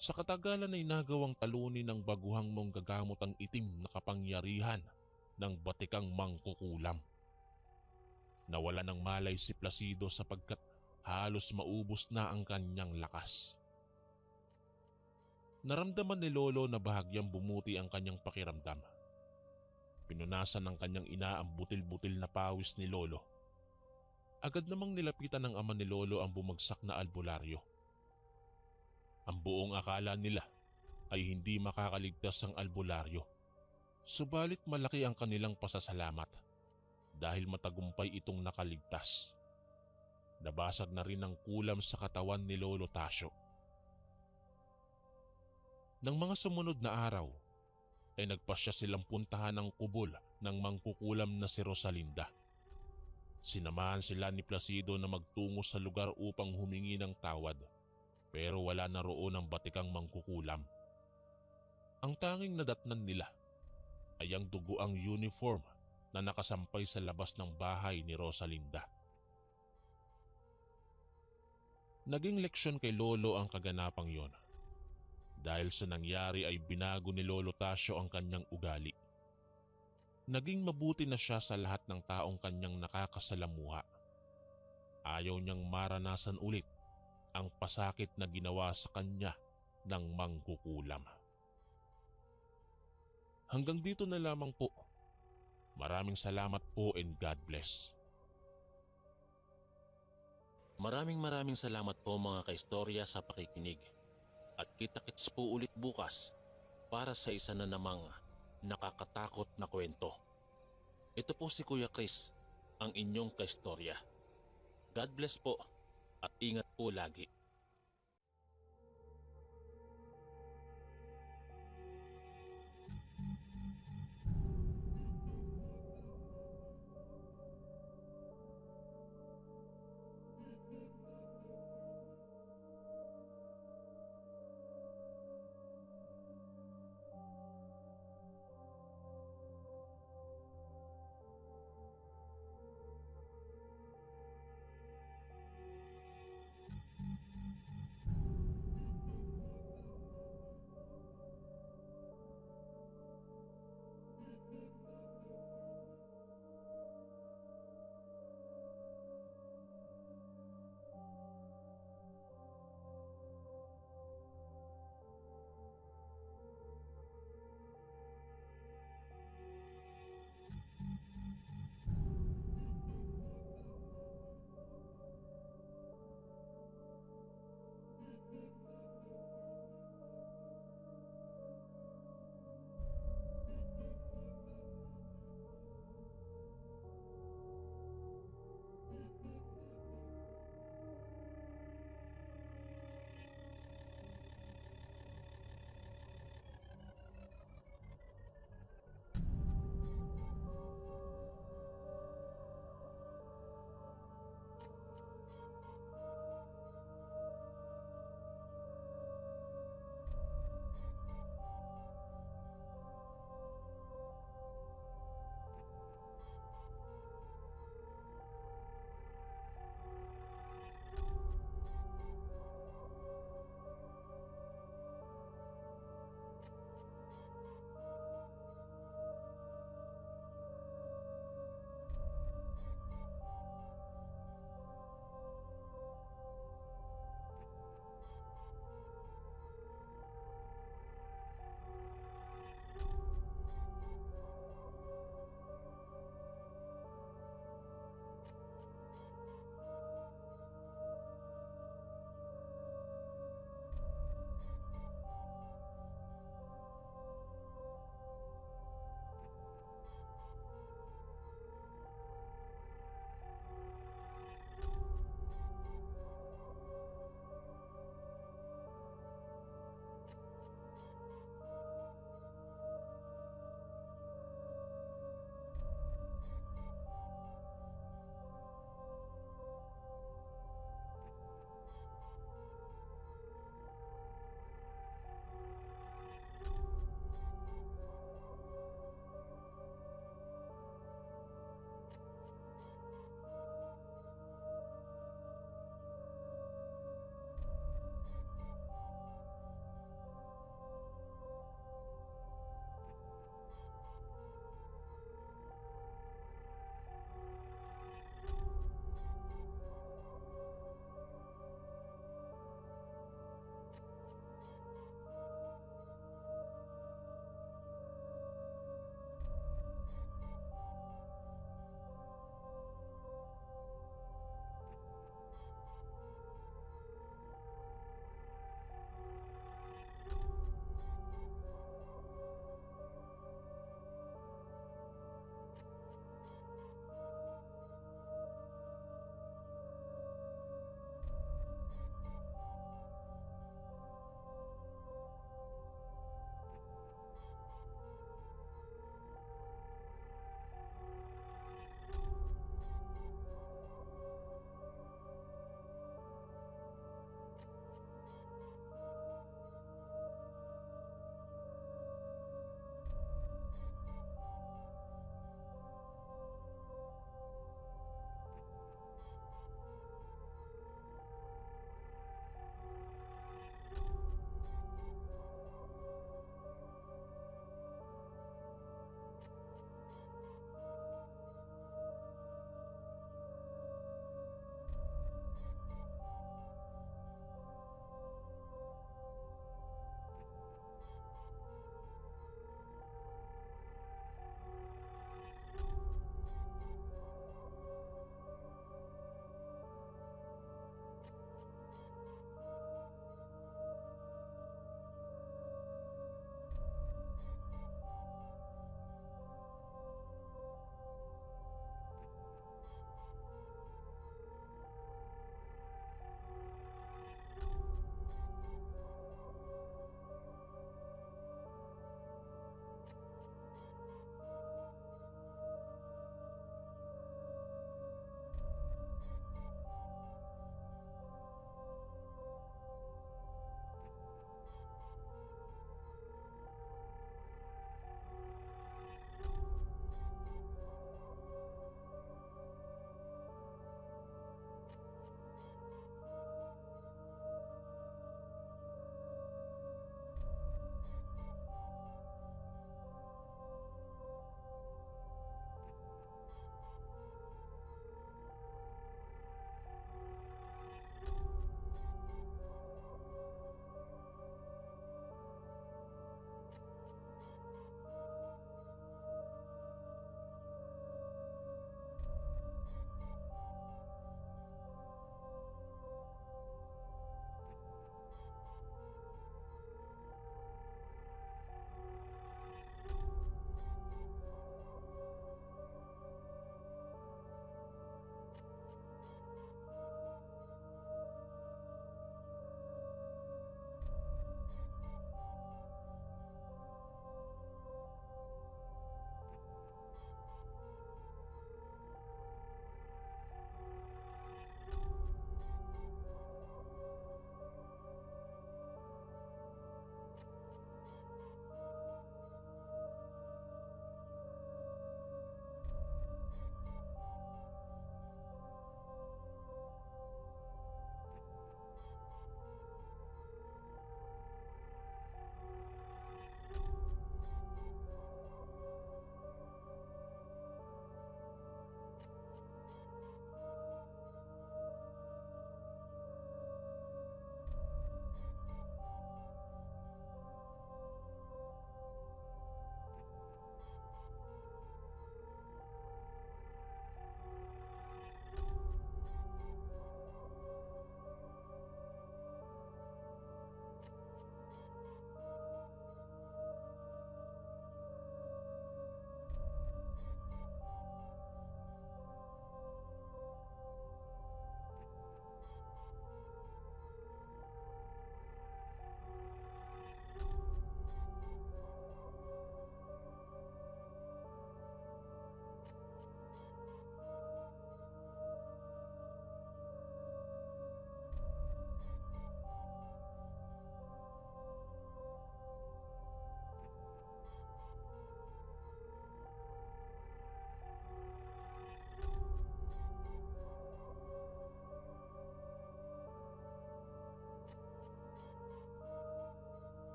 Sa katagalan ay nagawang talunin ng baguhang manggagamot ang itim na kapangyarihan ng batikang mangkukulam. Nawala ng malay si Placido sapagkat halos maubos na ang kanyang lakas. Naramdaman ni Lolo na bahagyang bumuti ang kanyang pakiramdam. Pinunasan ng kanyang ina ang butil-butil na pawis ni Lolo. Agad namang nilapitan ng ama ni Lolo ang bumagsak na albularyo. Ang buong akala nila ay hindi makakaligtas ang albularyo. Subalit malaki ang kanilang pasasalamat dahil matagumpay itong nakaligtas. Nabasag na rin ang kulam sa katawan ni Lolo Tasyo. Nang mga sumunod na araw ay nagpasya silang puntahan ng kubol ng mangkukulam na si Rosalinda. Sinamahan sila ni Placido na magtungo sa lugar upang humingi ng tawad. Pero wala na roon ang batikang mangkukulam. Ang tanging nadatnan nila ay ang duguang uniform na nakasampay sa labas ng bahay ni Rosalinda. Naging leksyon kay Lolo ang kaganapang yon. Dahil sa nangyari ay binago ni Lolo Tasyo ang kanyang ugali. Naging mabuti na siya sa lahat ng taong kanyang nakakasalamuha. Ayaw niyang maranasan ulit ang pasakit na ginawa sa kanya ng mangkukulam. Hanggang dito na lamang po. Maraming salamat po and God bless. Maraming salamat po mga kaistorya sa pakikinig. At kita-kits po ulit bukas para sa isa na namang nakakatakot na kwento. Ito po si Kuya Chris, ang inyong kaistorya. God bless po at ingat po lagi.